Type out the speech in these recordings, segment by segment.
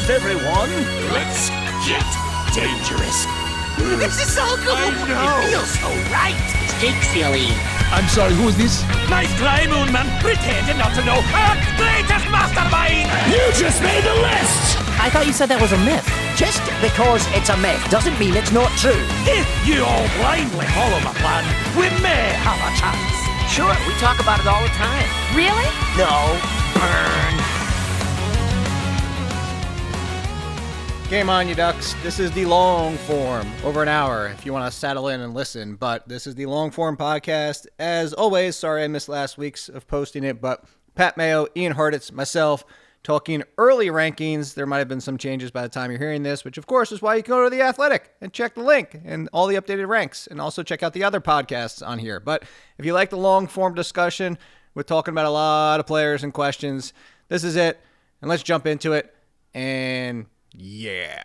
confused, everyone. Let's get dangerous. This is so cool. I know. It feels so right. Jake Sealy. I'm sorry, who is this? Nice try, Moonman. Pretending not to know. Earth's greatest mastermind. You just made the list. I thought you said that was a myth. Just because it's a myth doesn't mean it's not true. If you all blindly follow my plan, we may have a chance. Sure, we talk about it all the time. Really? No, burn. Game on, you ducks. This is the long form, over an hour if you want to settle in and listen. But this is the long form podcast. As always, sorry I missed last week's of posting it, but Pat Mayo, Ian Hartitz, myself, talking early rankings. There might have been some changes by the time you're hearing this, which of course is why you can go to The Athletic and check the link and all the updated ranks, and also check out the other podcasts on here. But if you like the long form discussion, we're talking about a lot of players and questions. This is it, and let's jump into it. And yeah.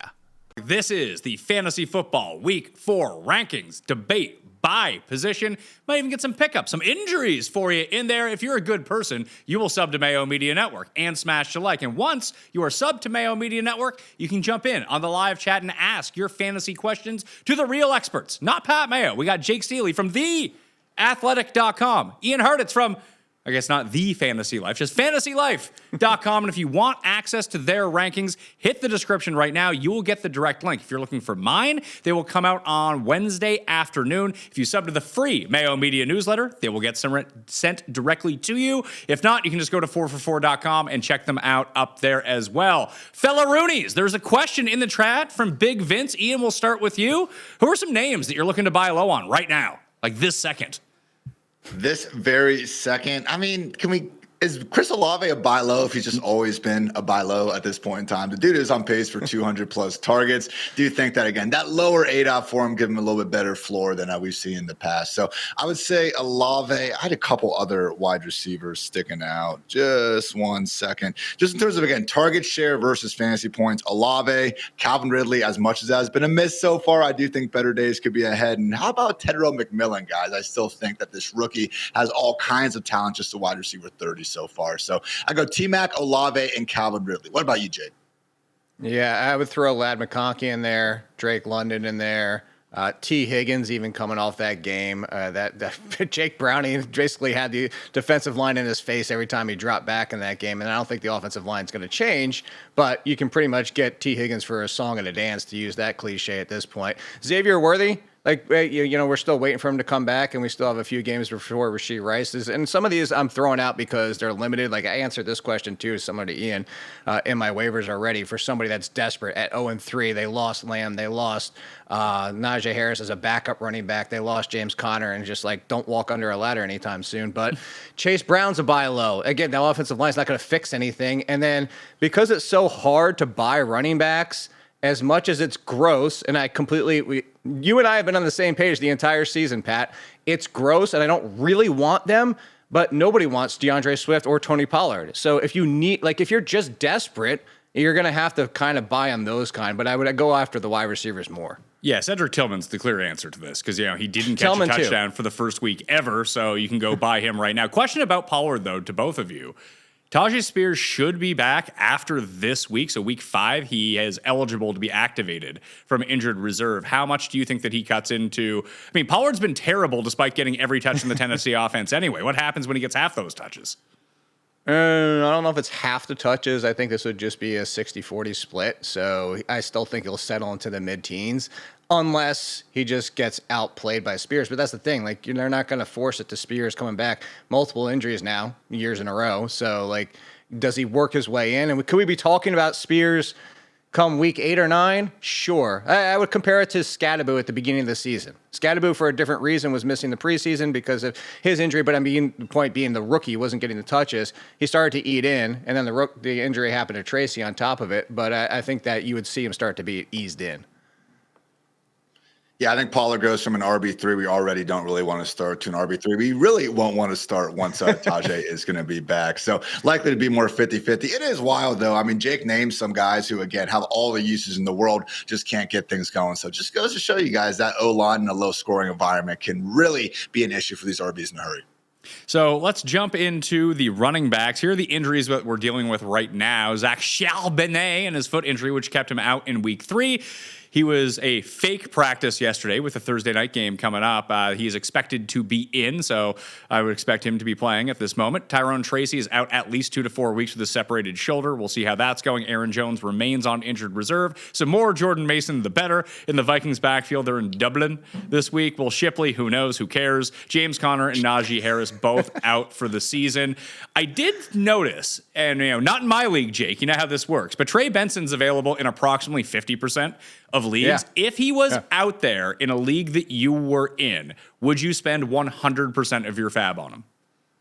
This is the Fantasy Football Week 4 rankings debate by position. Might even get some pickups, some injuries for you in there. If you're a good person, you will sub to Mayo Media Network and smash the like. And once you are sub to Mayo Media Network, you can jump in on the live chat and ask your fantasy questions to the real experts, not Pat Mayo. We got Jake Sealy from theathletic.com, Ian Hartitz from, I guess not The Fantasy Life, just fantasylife.com. And if you want access to their rankings, hit the description right now. You will get the direct link. If you're looking for mine, they will come out on Wednesday afternoon. If you sub to the free Mayo Media newsletter, they will get sent directly to you. If not, you can just go to 4for4.com and check them out up there as well. Fella Roonies, there's a question in the chat from Big Vince. Ian, we'll start with you. Who are some names that you're looking to buy low on right now, like this second? This very second, I mean, is Chris Olave a buy low if he's just always been a buy low at this point in time? The dude is on pace for 200 plus targets. Do you think that, again, that lower ADOT for him give him a little bit better floor than we've seen in the past? So I would say Olave. I had a couple other wide receivers sticking out. Just 1 second. Just in terms of, again, target share versus fantasy points, Olave, Calvin Ridley, as much as that has been a miss so far, I do think better days could be ahead. And how about Tedrow McMillan, guys? I still think that this rookie has all kinds of talent, just a wide receiver 30 so far. So I go T-Mac, Olave, and Calvin Ridley. What about you, Jake? Yeah, I would throw Lad McConkey in there, Drake London in there, T. Higgins even coming off that game. That Jake Browning basically had the defensive line in his face every time he dropped back in that game, and I don't think the offensive line is going to change, but you can pretty much get T. Higgins for a song and a dance, to use that cliche at this point. Xavier Worthy, we're still waiting for him to come back, and we still have a few games before Rashee Rice is. And some of these I'm throwing out because they're limited. Like, I answered this question too, similar to Ian, in my waivers already for somebody that's desperate at 0-3. They lost Lamb, they lost Najee Harris as a backup running back, they lost James Conner, and just don't walk under a ladder anytime soon. But Chase Brown's a buy low. Again, the offensive line's not going to fix anything. And then because it's so hard to buy running backs, as much as it's gross, and you and I have been on the same page the entire season, Pat. It's gross, and I don't really want them, but nobody wants DeAndre Swift or Tony Pollard. So if you're just desperate, you're going to have to kind of buy on those kind, but I would go after the wide receivers more. Yeah, Cedric Tillman's the clear answer to this because, he didn't catch a touchdown for the first week ever, so you can go buy him right now. Question about Pollard, though, to both of you. Tajay Spears should be back after this week. So week 5, he is eligible to be activated from injured reserve. How much do you think that he cuts into? I mean, Pollard's been terrible despite getting every touch in the Tennessee offense anyway. What happens when he gets half those touches? I don't know if it's half the touches. I think this would just be a 60-40 split. So I still think he'll settle into the mid-teens unless he just gets outplayed by Spears. But that's the thing. They're not going to force it to Spears coming back. Multiple injuries now, years in a row. So, does he work his way in? And could we be talking about Spears come week 8 or 9? Sure. I would compare it to Scadaboo at the beginning of the season. Scadaboo, for a different reason, was missing the preseason because of his injury, but the point being the rookie wasn't getting the touches. He started to eat in, and then the injury happened to Tracy on top of it. But I think that you would see him start to be eased in. Yeah, I think Pollard goes from an RB3 we already don't really want to start to an RB3 we really won't want to start once Tajay is going to be back. So likely to be more 50-50. It is wild, though. I mean, Jake named some guys who, again, have all the uses in the world, just can't get things going. So just goes to show you guys that O-line in a low-scoring environment can really be an issue for these RBs in a hurry. So let's jump into the running backs. Here are the injuries that we're dealing with right now. Zach Charbonnet and his foot injury, which kept him out in week 3. He was a fake practice yesterday with the Thursday night game coming up. He's expected to be in, so I would expect him to be playing at this moment. Tyrone Tracy is out at least 2 to 4 weeks with a separated shoulder. We'll see how that's going. Aaron Jones remains on injured reserve. Some more Jordan Mason, the better. In the Vikings backfield, they're in Dublin this week. Will Shipley, who knows, who cares? James Conner and Najee Harris both out for the season. I did notice, and not in my league, Jake, you know how this works, but Trey Benson's available in approximately 50% of leagues. Yeah. If he was out there in a league that you were in, would you spend 100% of your fab on him?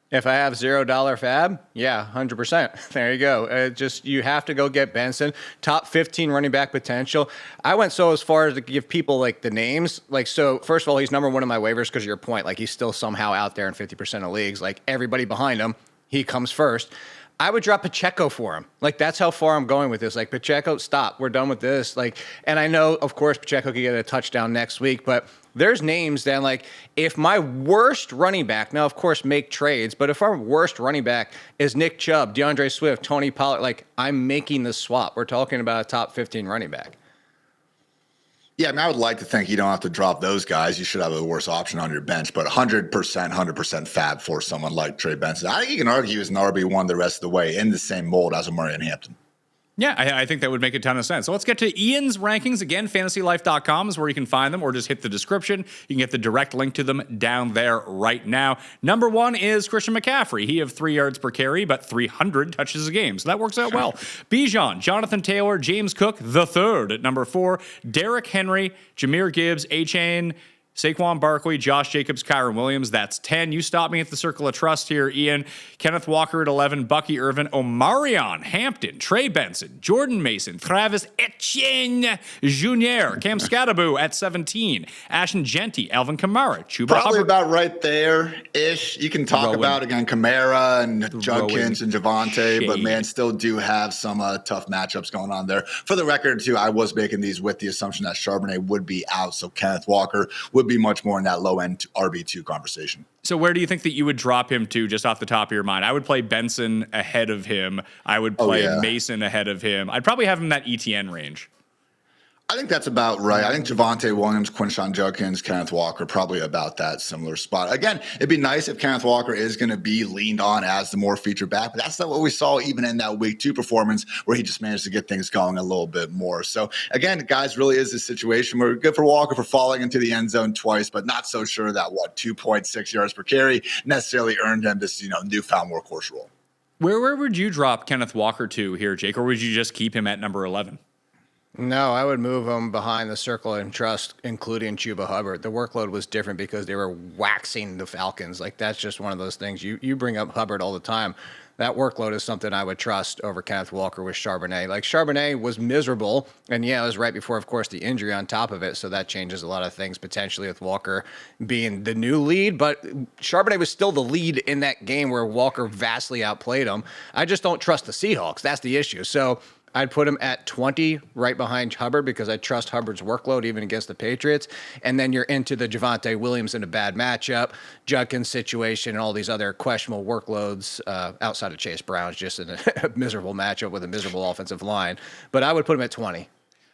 If I have $0 fab, yeah, 100%. There you go. You have to go get Benson. Top 15 running back potential. I went so as far as to give people like the names. So first of all, he's number 1 in my waivers because of your point. Like he's still somehow out there in 50% of leagues. Like everybody behind him, he comes first. I would drop Pacheco for him. Like, that's how far I'm going with this. Like, Pacheco, stop. We're done with this. Like, and I know, of course, Pacheco could get a touchdown next week, but there's names that, like, if my worst running back, now, of course, make trades, but if our worst running back is Nick Chubb, DeAndre Swift, Tony Pollard, like, I'm making the swap. We're talking about a top 15 running back. Yeah, I mean, I would like to think you don't have to drop those guys. You should have a worse option on your bench, but 100% fab for someone like Trey Benson. I think you can argue he's an RB1 the rest of the way in the same mold as a Murray and Hampton. Yeah, I think that would make a ton of sense. So let's get to Ian's rankings. Again, fantasylife.com is where you can find them, or just hit the description. You can get the direct link to them down there right now. Number 1 is Christian McCaffrey. He have 3 yards per carry, but 300 touches a game. So that works out well. Bijan, Jonathan Taylor, James Cook, the third at number 4. Derrick Henry, Jahmyr Gibbs, A-Chain, Saquon Barkley, Josh Jacobs, Kyron Williams. That's 10. You stop me at the circle of trust here, Ian. Kenneth Walker at 11, Bucky Irvin, Omarion, Hampton, Trey Benson, Jordan Mason, Travis Etienne Jr., Cam Scattaboo at 17, Ashton Genty, Alvin Kamara, Chuba Probably Hubbard. about right there-ish. You can talk about, again, Kamara and Judkins and Javonte, but, man, still do have some tough matchups going on there. For the record, too, I was making these with the assumption that Charbonnet would be out, so Kenneth Walker would be much more in that low-end RB2 conversation. So where do you think that you would drop him to, just off the top of your mind? I would play Benson ahead of him. I would play Mason ahead of him. I'd probably have him that ETN range. I think that's about right. I think Javonte Williams, Quinshon Judkins, Kenneth Walker, probably about that similar spot. Again, it'd be nice if Kenneth Walker is going to be leaned on as the more featured back, but that's not what we saw even in that week 2 performance where he just managed to get things going a little bit more. So again, guys, really is a situation where good for Walker for falling into the end zone twice, but not so sure that 2.6 yards per carry necessarily earned him this, newfound workhorse role. Where would you drop Kenneth Walker to here, Jake, or would you just keep him at number 11? No, I would move him behind the circle and trust, including Chuba Hubbard. The workload was different because they were waxing the Falcons. Like, that's just one of those things. You bring up Hubbard all the time. That workload is something I would trust over Kenneth Walker with Charbonnet. Like, Charbonnet was miserable, and it was right before, of course, the injury on top of it, so that changes a lot of things potentially with Walker being the new lead, but Charbonnet was still the lead in that game where Walker vastly outplayed him. I just don't trust the Seahawks. That's the issue. So I'd put him at 20 right behind Hubbard because I trust Hubbard's workload even against the Patriots. And then you're into the Javonte Williams in a bad matchup, Judkins situation, and all these other questionable workloads outside of Chase Brown's just in a miserable matchup with a miserable offensive line. But I would put him at 20.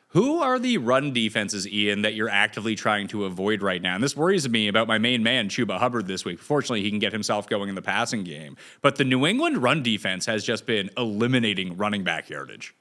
Who are the run defenses, Ian, that you're actively trying to avoid right now? And this worries me about my main man, Chuba Hubbard, this week. Fortunately, he can get himself going in the passing game. But the New England run defense has just been eliminating running back yardage.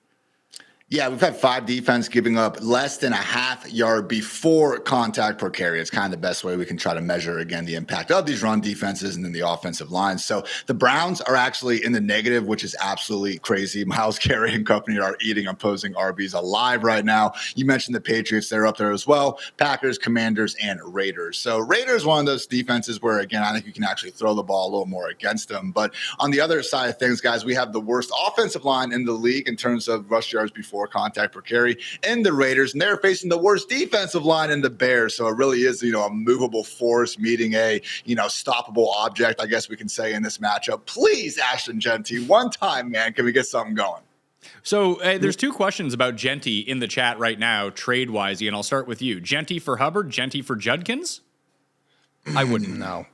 Yeah, we've had 5 defense giving up less than a half yard before contact per carry. It's kind of the best way we can try to measure, again, the impact of these run defenses and then the offensive lines. So the Browns are actually in the negative, which is absolutely crazy. Myles Garrett and company are eating opposing RBs alive right now. You mentioned the Patriots. They're up there as well. Packers, Commanders, and Raiders. So Raiders, one of those defenses where, again, I think you can actually throw the ball a little more against them. But on the other side of things, guys, we have the worst offensive line in the league in terms of rush yards before contact per carry in the Raiders, and they're facing the worst defensive line in the Bears. So it really is, a movable force meeting a, stoppable object, I guess we can say, in this matchup. Please, Ashton Genty, one time, man, can we get something going? So there's 2 questions about Genty in the chat right now, trade-wise, and I'll start with you. Genty for Hubbard, Genty for Judkins? I wouldn't know.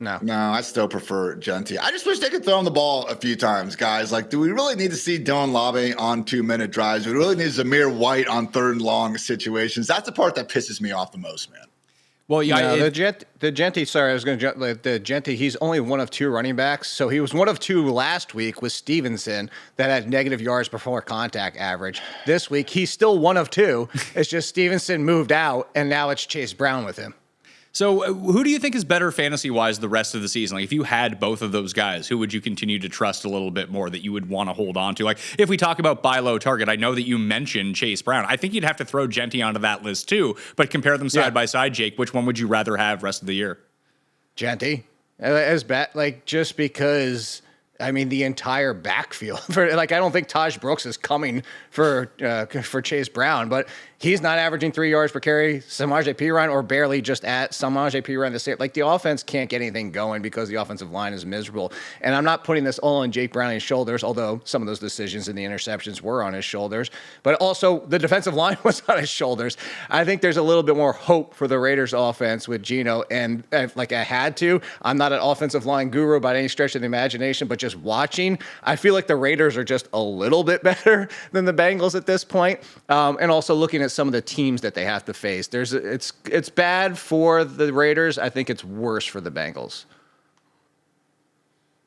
No. No, I still prefer Genty. I just wish they could throw him the ball a few times, guys. Like, do we really need to see Dylan Lave on 2-minute drives? Do we really need Zamir White on 3rd and long situations? That's the part that pisses me off the most, man. Well, yeah, no, the Genty. Sorry, I was going to jump. The Genty. He's only one of 2 running backs, so he was one of 2 last week with Stevenson that had negative yards before contact average. This week, he's still one of 2. It's just Stevenson moved out, and now it's Chase Brown with him. So who do you think is better fantasy-wise the rest of the season? Like, if you had both of those guys, who would you continue to trust a little bit more that you would want to hold on to? Like, if we talk about buy low target, I know that you mentioned Chase Brown. I think you'd have to throw Genty onto that list too, but compare them side by side, Jake. Which one would you rather have rest of the year? Genty. As bad, like, just because... I mean, the entire backfield. I don't think Taj Brooks is coming for Chase Brown, but he's not averaging 3 yards per carry. Samaje Perine, or barely just at Samaje Perine. The offense can't get anything going because the offensive line is miserable. And I'm not putting this all on Jake Browning's shoulders, although some of those decisions and the interceptions were on his shoulders. But also, the defensive line was on his shoulders. I think there's a little bit more hope for the Raiders' offense with Geno. And like I had to, I'm not an offensive line guru by any stretch of the imagination, but just watching, I feel like the Raiders are just a little bit better than the Bengals at this point. And also looking at some of the teams that they have to face, it's bad for the Raiders. I think it's worse for the Bengals.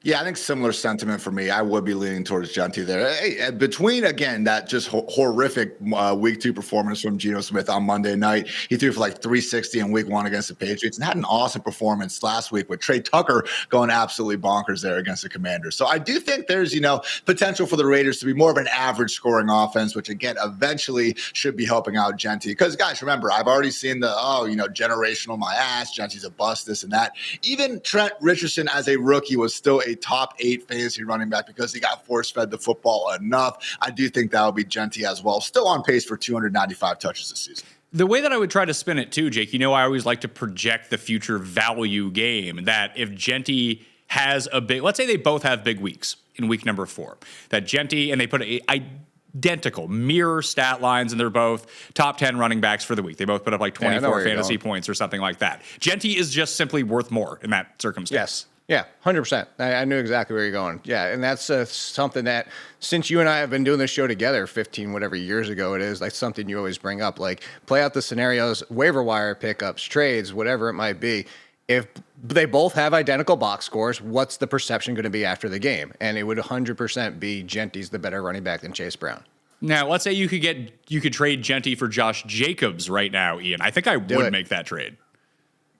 Yeah, I think similar sentiment for me. I would be leaning towards Genty there. Hey, between, again, that just horrific week 2 performance from Geno Smith on Monday night. He threw for like 360 in week 1 against the Patriots and had an awesome performance last week with Trey Tucker going absolutely bonkers there against the Commanders. So I do think there's, potential for the Raiders to be more of an average scoring offense, which again, eventually should be helping out Genty. Because guys, remember, I've already seen generational my ass, Genty's a bust, this and that. Even Trent Richardson as a rookie was still a top 8 fantasy running back because he got force-fed the football enough. I do think that will be Genty as well. Still on pace for 295 touches this season. The way that I would try to spin it too, Jake, I always like to project the future value game, that if Genty has a big, let's say they both have big weeks in week number 4, that Genty, and they put identical mirror stat lines, and they're both top 10 running backs for the week. They both put up like 24 fantasy points or something like that. Genty is just simply worth more in that circumstance. Yes. Yeah, 100%. I knew exactly where you're going. Yeah, and that's something that, since you and I have been doing this show together 15 whatever years ago it is, like something you always bring up, like play out the scenarios, waiver wire pickups, trades, whatever it might be. If they both have identical box scores, what's the perception going to be after the game? And it would 100% be Genty's the better running back than Chase Brown. Now, let's say you could trade Genty for Josh Jacobs right now, Ian. I think I would make that trade.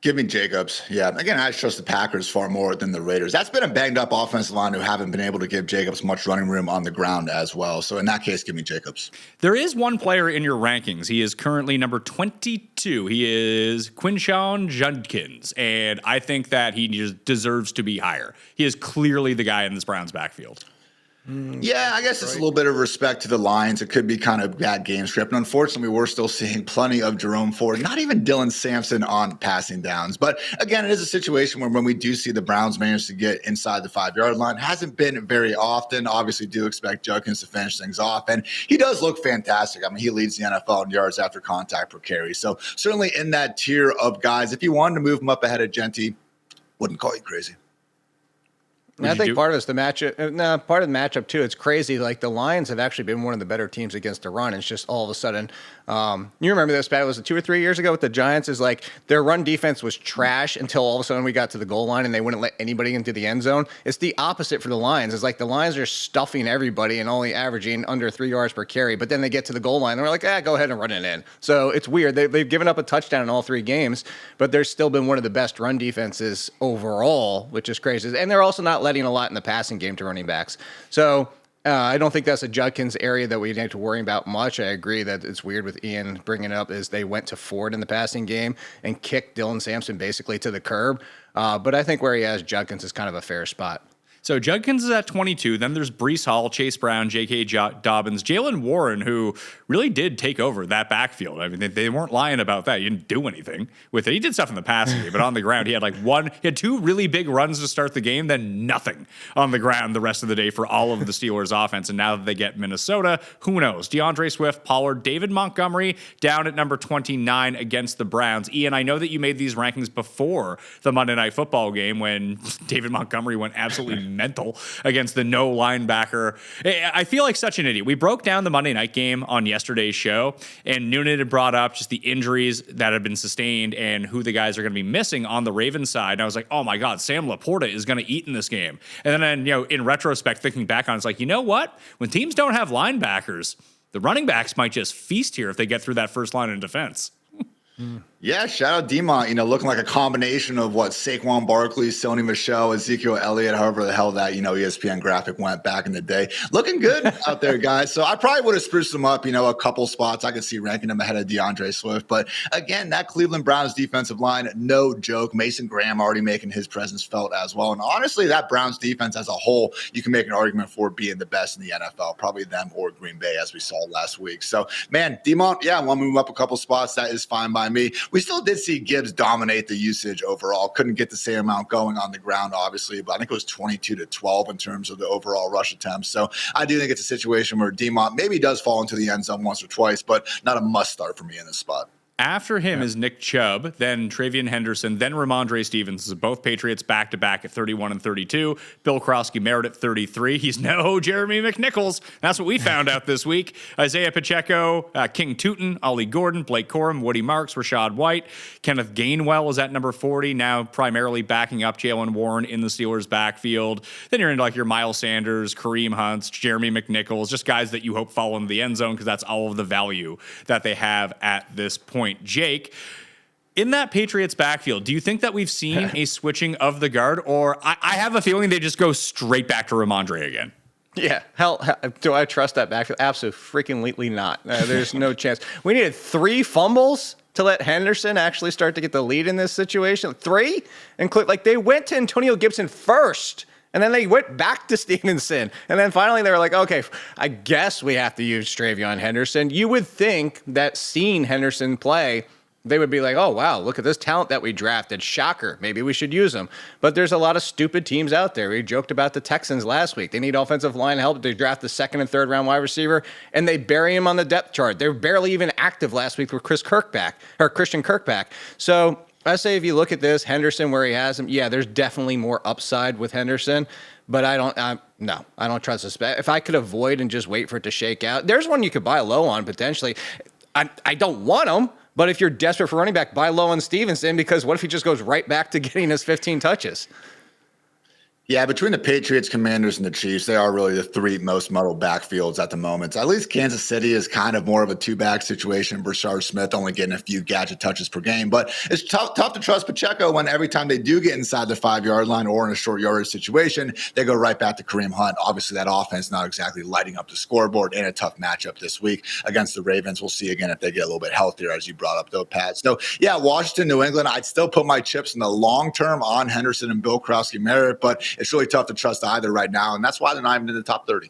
Give me Jacobs. Yeah. Again, I trust the Packers far more than the Raiders. That's been a banged up offensive line who haven't been able to give Jacobs much running room on the ground as well. So in that case, give me Jacobs. There is one player in your rankings. He is currently number 22. He is Quinshon Judkins. And I think that he just deserves to be higher. He is clearly the guy in this Browns backfield. Yeah, I guess it's a little bit of respect to the Lions. It could be kind of bad game script. And unfortunately, we're still seeing plenty of Jerome Ford, not even Dylan Sampson on passing downs. But again, it is a situation where when we do see the Browns manage to get inside the 5-yard line, hasn't been very often. Obviously, do expect Judkins to finish things off. And he does look fantastic. I mean, he leads the NFL in yards after contact per carry. So certainly in that tier of guys, if you wanted to move him up ahead of Genty, wouldn't call you crazy. I think part of it's the matchup. No, part of the matchup too. It's crazy. Like the Lions have actually been one of the better teams against the run. It's just all of a sudden, you remember this, Pat? Was it 2 or 3 years ago with the Giants? Is like their run defense was trash until all of a sudden we got to the goal line and they wouldn't let anybody into the end zone. It's the opposite for the Lions. It's like the Lions are stuffing everybody and only averaging under 3 yards per carry. But then they get to the goal line and we're like, go ahead and run it in. So it's weird. They've given up a touchdown in all 3 games, but they're still been one of the best run defenses overall, which is crazy. And they're also not letting a lot in the passing game to running backs. So I don't think that's a Judkins area that we need to worry about much. I agree that it's weird with Ian bringing it up is they went to Ford in the passing game and kicked Dylan Sampson basically to the curb. But I think where he has Judkins is kind of a fair spot. So Judkins is at 22. Then there's Breece Hall, Chase Brown, J.K. Dobbins, Jalen Warren, who really did take over that backfield. I mean, they weren't lying about that. He didn't do anything with it. He did stuff in the passing game, but on the ground, he had two really big runs to start the game, then nothing on the ground the rest of the day for all of the Steelers offense. And now that they get Minnesota, who knows? DeAndre Swift, Pollard, David Montgomery down at number 29 against the Browns. Ian, I know that you made these rankings before the Monday Night Football game when David Montgomery went absolutely mental against the no linebacker. I feel like such an idiot. We broke down the Monday night game on yesterday's show, and Noonan had brought up just the injuries that have been sustained and who the guys are going to be missing on the Ravens side. And I was like, oh my God, Sam Laporta is going to eat in this game. And then, in retrospect, thinking back on it, it's like, you know what? When teams don't have linebackers, the running backs might just feast here if they get through that first line of defense. Yeah, shout out Demont, looking like a combination of what Saquon Barkley, Sony Michel, Ezekiel Elliott, however the hell that, ESPN graphic went back in the day. Looking good out there, guys. So I probably would have spruced them up, a couple spots. I could see ranking them ahead of DeAndre Swift. But again, that Cleveland Browns defensive line, no joke. Mason Graham already making his presence felt as well. And honestly, that Browns defense as a whole, you can make an argument for being the best in the NFL, probably them or Green Bay, as we saw last week. So, man, Demont, yeah, want to move up a couple spots. That is fine by me. We still did see Gibbs dominate the usage overall. Couldn't get the same amount going on the ground, obviously, but I think it was 22-12 in terms of the overall rush attempts. So I do think it's a situation where Demont maybe does fall into the end zone once or twice, but not a must start for me in this spot. After him is Nick Chubb, then Travion Henderson, then Ramondre Stevenson. Both Patriots back-to-back at 31 and 32. Bill Krosky Merritt at 33. He's no Jeremy McNichols. That's what we found out this week. Isaiah Pacheco, King Tootin, Ollie Gordon, Blake Corum, Woody Marks, Rashad White. Kenneth Gainwell is at number 40, now primarily backing up Jalen Warren in the Steelers' backfield. Then you're into your Miles Sanders, Kareem Hunts, Jeremy McNichols, just guys that you hope fall into the end zone because that's all of the value that they have at this point. Jake, in that Patriots backfield, do you think that we've seen a switching of the guard, or I have a feeling they just go straight back to Ramondre again? Yeah, hell, do I trust that backfield? Absolutely freaking not. There's no chance. We needed 3 fumbles to let Henderson actually start to get the lead in this situation. 3? They went to Antonio Gibson first. And then they went back to Stevenson. And then finally they were like, okay, I guess we have to use Travion Henderson. You would think that seeing Henderson play, they would be like, oh, wow, look at this talent that we drafted. Shocker. Maybe we should use him. But there's a lot of stupid teams out there. We joked about the Texans last week. They need offensive line help. They draft the 2nd and 3rd round wide receiver, and they bury him on the depth chart. They were barely even active last week with Christian Kirkpatrick. So I say if you look at this, Henderson where he has him, yeah, there's definitely more upside with Henderson, but I don't trust this. If I could avoid and just wait for it to shake out, there's one you could buy low on potentially. I don't want him, but if you're desperate for running back, buy low on Stevenson, because what if he just goes right back to getting his 15 touches? Yeah, between the Patriots, Commanders, and the Chiefs, they are really the 3 most muddled backfields at the moment. At least Kansas City is kind of more of a 2-back situation. Brashard Smith only getting a few gadget touches per game. But it's tough to trust Pacheco when every time they do get inside the 5-yard line or in a short yardage situation, they go right back to Kareem Hunt. Obviously, that offense not exactly lighting up the scoreboard, and a tough matchup this week against the Ravens. We'll see again if they get a little bit healthier, as you brought up, though, Pat. So, yeah, Washington, New England, I'd still put my chips in the long term on Henderson and Bill Krosky Merritt, but it's really tough to trust either right now, and that's why they're not even in the top 30.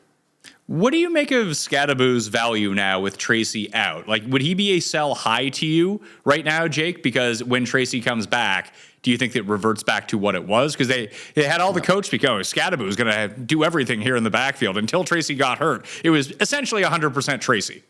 What do you make of Scadaboo's value now with Tracy out? Would he be a sell high to you right now, Jake? Because when Tracy comes back, do you think it reverts back to what it was? Because they had all the coach speak, oh, Scadaboo is going to do everything here in the backfield. Until Tracy got hurt, it was essentially 100% Tracy.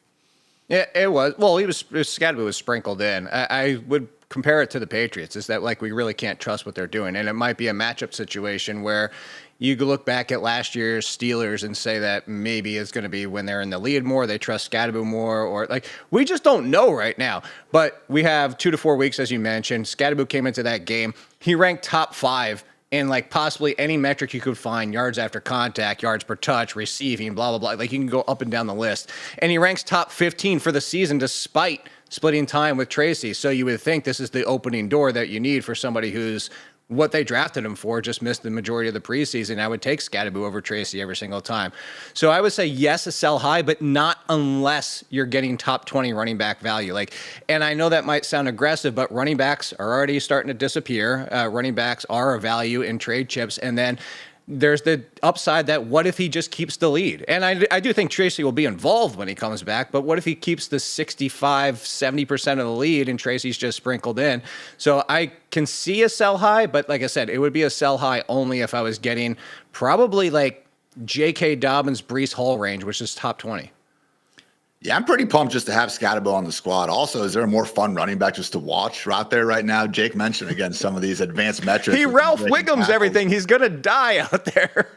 Yeah, it was. Well, Scadaboo was sprinkled in. I would compare it to the Patriots, is that we really can't trust what they're doing. And it might be a matchup situation where you could look back at last year's Steelers and say that maybe it's going to be when they're in the lead more, they trust Scadaboo more, or we just don't know right now. But we have 2 to 4 weeks, as you mentioned. Scadaboo came into that game. He ranked top 5 in possibly any metric you could find: yards after contact, yards per touch, receiving, blah, blah, blah. You can go up and down the list. And he ranks top 15 for the season despite splitting time with Tracy. So you would think this is the opening door that you need for somebody who's what they drafted him for, just missed the majority of the preseason. I would take Scadaboo over Tracy every single time. So I would say yes, a sell high, but not unless you're getting top 20 running back value. And I know that might sound aggressive, but running backs are already starting to disappear. Running backs are a value in trade chips. And then there's the upside that what if he just keeps the lead? And I do think Tracy will be involved when he comes back, but what if he keeps the 65, 70% of the lead and Tracy's just sprinkled in? So I can see a sell high, but like I said, it would be a sell high only if I was getting probably like J.K. Dobbins, Breece Hall range, which is top 20. Yeah, I'm pretty pumped just to have Scatterbo on the squad. Also, is there a more fun running back just to watch out there right now? Jake mentioned, again, some of these advanced metrics. He Ralph Wiggum's everything. He's going to die out there.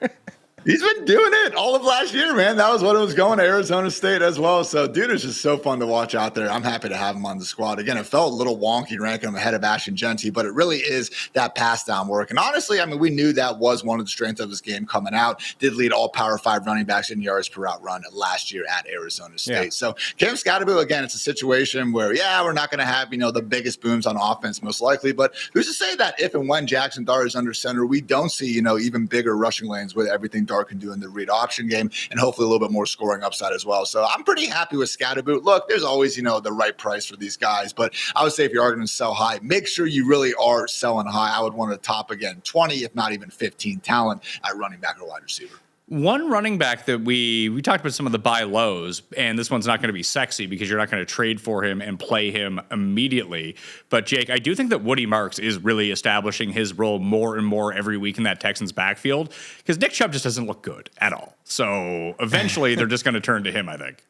He's been doing it all of last year, man. That was what it was going to Arizona State as well. So, dude, it's just so fun to watch out there. I'm happy to have him on the squad. Again, it felt a little wonky ranking him ahead of Ashton Genty, but it really is that pass down work. And honestly, I mean, we knew that was one of the strengths of his game coming out. Did lead all Power 5 running backs in yards per route run last year at Arizona State. Yeah. So, Cam Scatterbo, again, it's a situation where, yeah, we're not going to have, the biggest booms on offense most likely, but who's to say that if and when Jackson Dart is under center, we don't see, even bigger rushing lanes with everything Dart can do in the read option game, and hopefully a little bit more scoring upside as well. So I'm pretty happy with Scatterbo. Look, there's always, the right price for these guys, but I would say if you are going to sell high, make sure you really are selling high. I would want to top, again, 20, if not even 15 talent at running back or wide receiver. One running back that we talked about some of the buy lows, and this one's not going to be sexy because you're not going to trade for him and play him immediately. But Jake, I do think that Woody Marks is really establishing his role more and more every week in that Texans backfield because Nick Chubb just doesn't look good at all. So eventually they're just going to turn to him, I think.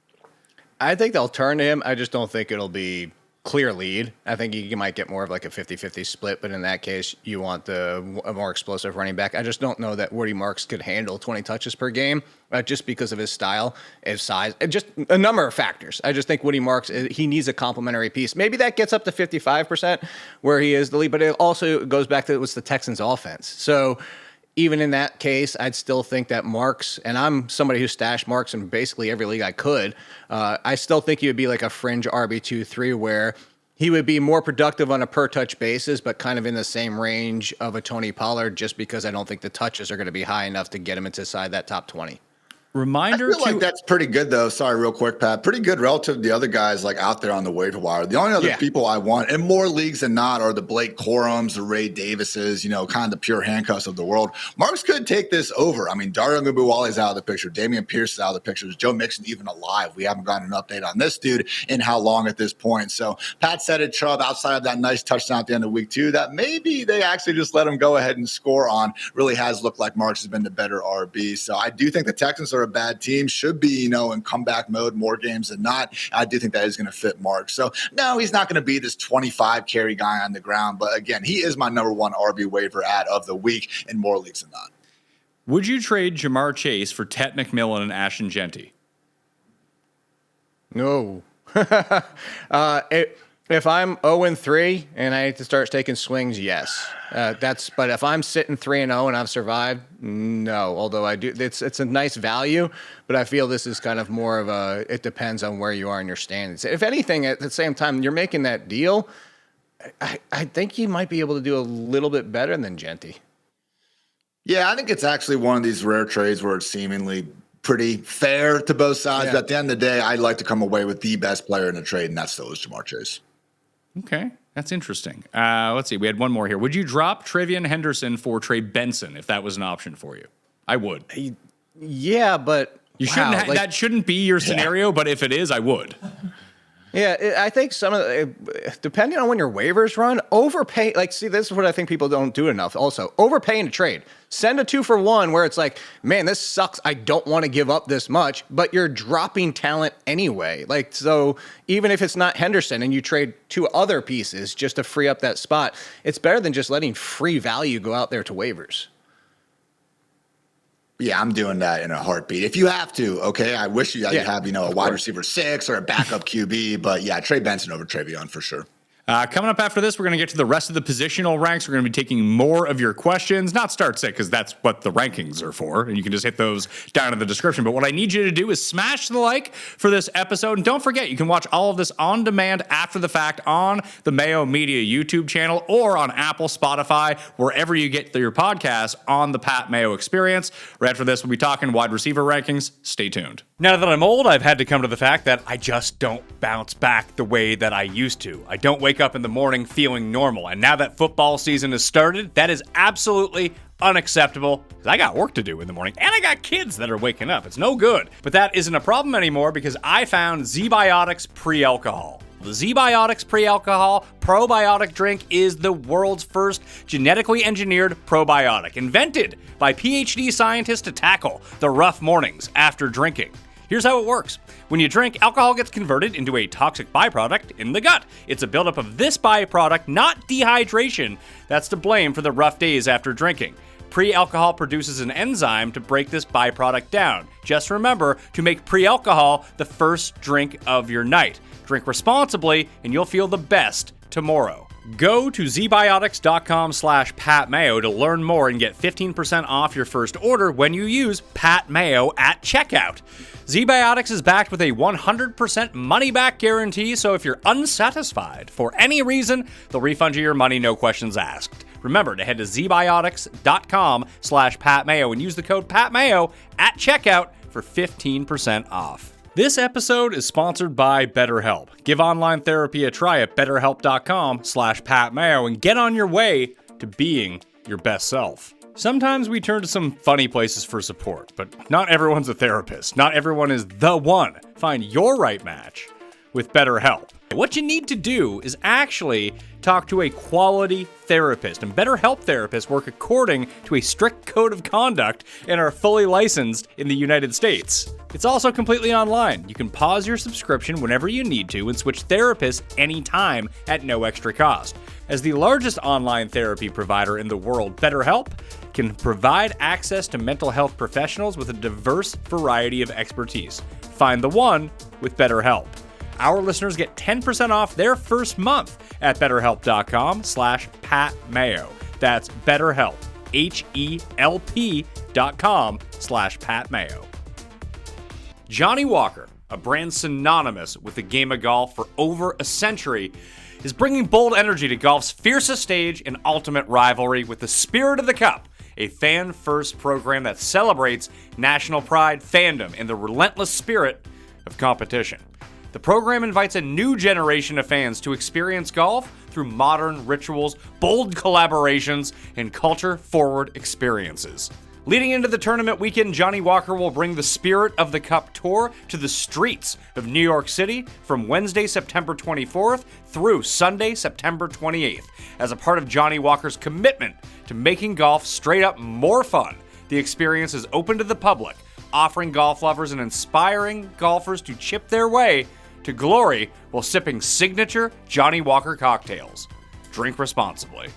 I think they'll turn to him. I just don't think it'll be clear lead. I think you might get more of like a 50-50 split, but in that case, you want a more explosive running back. I just don't know that Woody Marks could handle 20 touches per game just because of his style, his size, and just a number of factors. I just think Woody Marks, he needs a complementary piece. Maybe that gets up to 55% where he is the lead, but it also goes back to it was the Texans offense. So even in that case, I'd still think that Marks, and I'm somebody who stashed Marks in basically every league I could, I still think he would be like a fringe RB2-3 where he would be more productive on a per-touch basis, but kind of in the same range of a Tony Pollard just because I don't think the touches are going to be high enough to get him inside that top 20. Reminder I feel like that's pretty good, though. Sorry, real quick, Pat. Pretty good relative to the other guys like out there on the waiver wire. The only other people I want in more leagues than not are the Blake Corums, the Ray Davises, kind of the pure handcuffs of the world. Marks could take this over. I mean, Dario Ngubwale's out of the picture. Damian Pierce is out of the picture. Is Joe Mixon even alive? We haven't gotten an update on this dude in how long at this point. So Pat said it, Chubb, outside of that nice touchdown at the end of week 2, that maybe they actually just let him go ahead and score on. Really has looked like Marks has been the better RB. So I do think the Texans are a bad team. Should be, in comeback mode more games than not. I do think that is going to fit Mark. So, no, he's not going to be this 25 carry guy on the ground. But again, he is my number 1 RB waiver ad of the week in more leagues than not. Would you trade Jamar Chase for Tet McMillan and Ashton Genty? No. If I'm 0-3 and I need to start taking swings, yes. But if I'm sitting 3-0 and I've survived, no. Although I do, it's a nice value, but I feel this is kind of more of it depends on where you are in your standings. If anything, at the same time, you're making that deal, I think you might be able to do a little bit better than Genty. Yeah, I think it's actually one of these rare trades where it's seemingly pretty fair to both sides. Yeah. But at the end of the day, I'd like to come away with the best player in the trade, and that still is Jamar Chase. Okay, that's interesting. Let's see. We had one more here. Would you drop Trevian Henderson for Trey Benson if that was an option for you? I would. Yeah, but you shouldn't. That shouldn't be your scenario. But if it is, I would. Yeah, I think some of depending on when your waivers run, overpay. This is what I think people don't do enough. Also, overpay in a trade. Send a 2-for-1 where it's like, man, this sucks. I don't want to give up this much, but you're dropping talent anyway. So even if it's not Henderson and you trade 2 other pieces just to free up that spot, it's better than just letting free value go out there to waivers. Yeah, I'm doing that in a heartbeat. If you have to, okay? I wish you have, a wide receiver 6 or a backup QB, but yeah, Trey Benson over Trevion for sure. Coming up after this, we're going to get to the rest of the positional ranks. We're going to be taking more of your questions, not start sit, because that's what the rankings are for, and you can just hit those down in the description. But what I need you to do is smash the like for this episode, and don't forget, you can watch all of this on demand after the fact on the Mayo Media YouTube channel or on Apple, Spotify, wherever you get your podcasts on the Pat Mayo Experience. Right after this, we'll be talking wide receiver rankings. Stay tuned. Now that I'm old, I've had to come to the fact that I just don't bounce back the way that I used to. I don't wake wake up in the morning feeling normal. And now that football season has started, that is absolutely unacceptable, because I got work to do in the morning and I got kids that are waking up. It's no good. But that isn't a problem anymore because I found ZBiotics Pre-Alcohol. The ZBiotics Pre-Alcohol probiotic drink is the world's first genetically engineered probiotic, invented by PhD scientists to tackle the rough mornings after drinking. Here's how it works. When you drink, alcohol gets converted into a toxic byproduct in the gut. It's a buildup of this byproduct, not dehydration, that's to blame for the rough days after drinking. Pre-alcohol produces an enzyme to break this byproduct down. Just remember to make pre-alcohol the first drink of your night. Drink responsibly, and you'll feel the best tomorrow. Go to zbiotics.com/PatMayo to learn more and get 15% off your first order when you use PatMayo at checkout. ZBiotics is backed with a 100% money-back guarantee, so if you're unsatisfied for any reason, they'll refund you your money, no questions asked. Remember to head to zbiotics.com/PatMayo and use the code PatMayo at checkout for 15% off. This episode is sponsored by BetterHelp. Give online therapy a try at betterhelp.com/PatMayo and get on your way to being your best self. Sometimes we turn to some funny places for support, but not everyone's a therapist. Not everyone is the one. Find your right match with BetterHelp. What you need to do is actually talk to a quality therapist, and BetterHelp therapists work according to a strict code of conduct and are fully licensed in the United States. It's also completely online. You can pause your subscription whenever you need to and switch therapists anytime at no extra cost. As the largest online therapy provider in the world, BetterHelp can provide access to mental health professionals with a diverse variety of expertise. Find the one with BetterHelp. Our listeners get 10% off their first month at betterhelp.com/PatMayo. That's BetterHelp, HELP.com/PatMayo. Johnny Walker, a brand synonymous with the game of golf for over a century, is bringing bold energy to golf's fiercest stage and ultimate rivalry with the Spirit of the Cup, a fan-first program that celebrates national pride, fandom, and the relentless spirit of competition. The program invites a new generation of fans to experience golf through modern rituals, bold collaborations, and culture-forward experiences. Leading into the tournament weekend, Johnny Walker will bring the Spirit of the Cup tour to the streets of New York City from Wednesday, September 24th through Sunday, September 28th. As a part of Johnny Walker's commitment to making golf straight up more fun, the experience is open to the public, offering golf lovers and inspiring golfers to chip their way to glory while sipping signature Johnny Walker cocktails. Drink responsibly.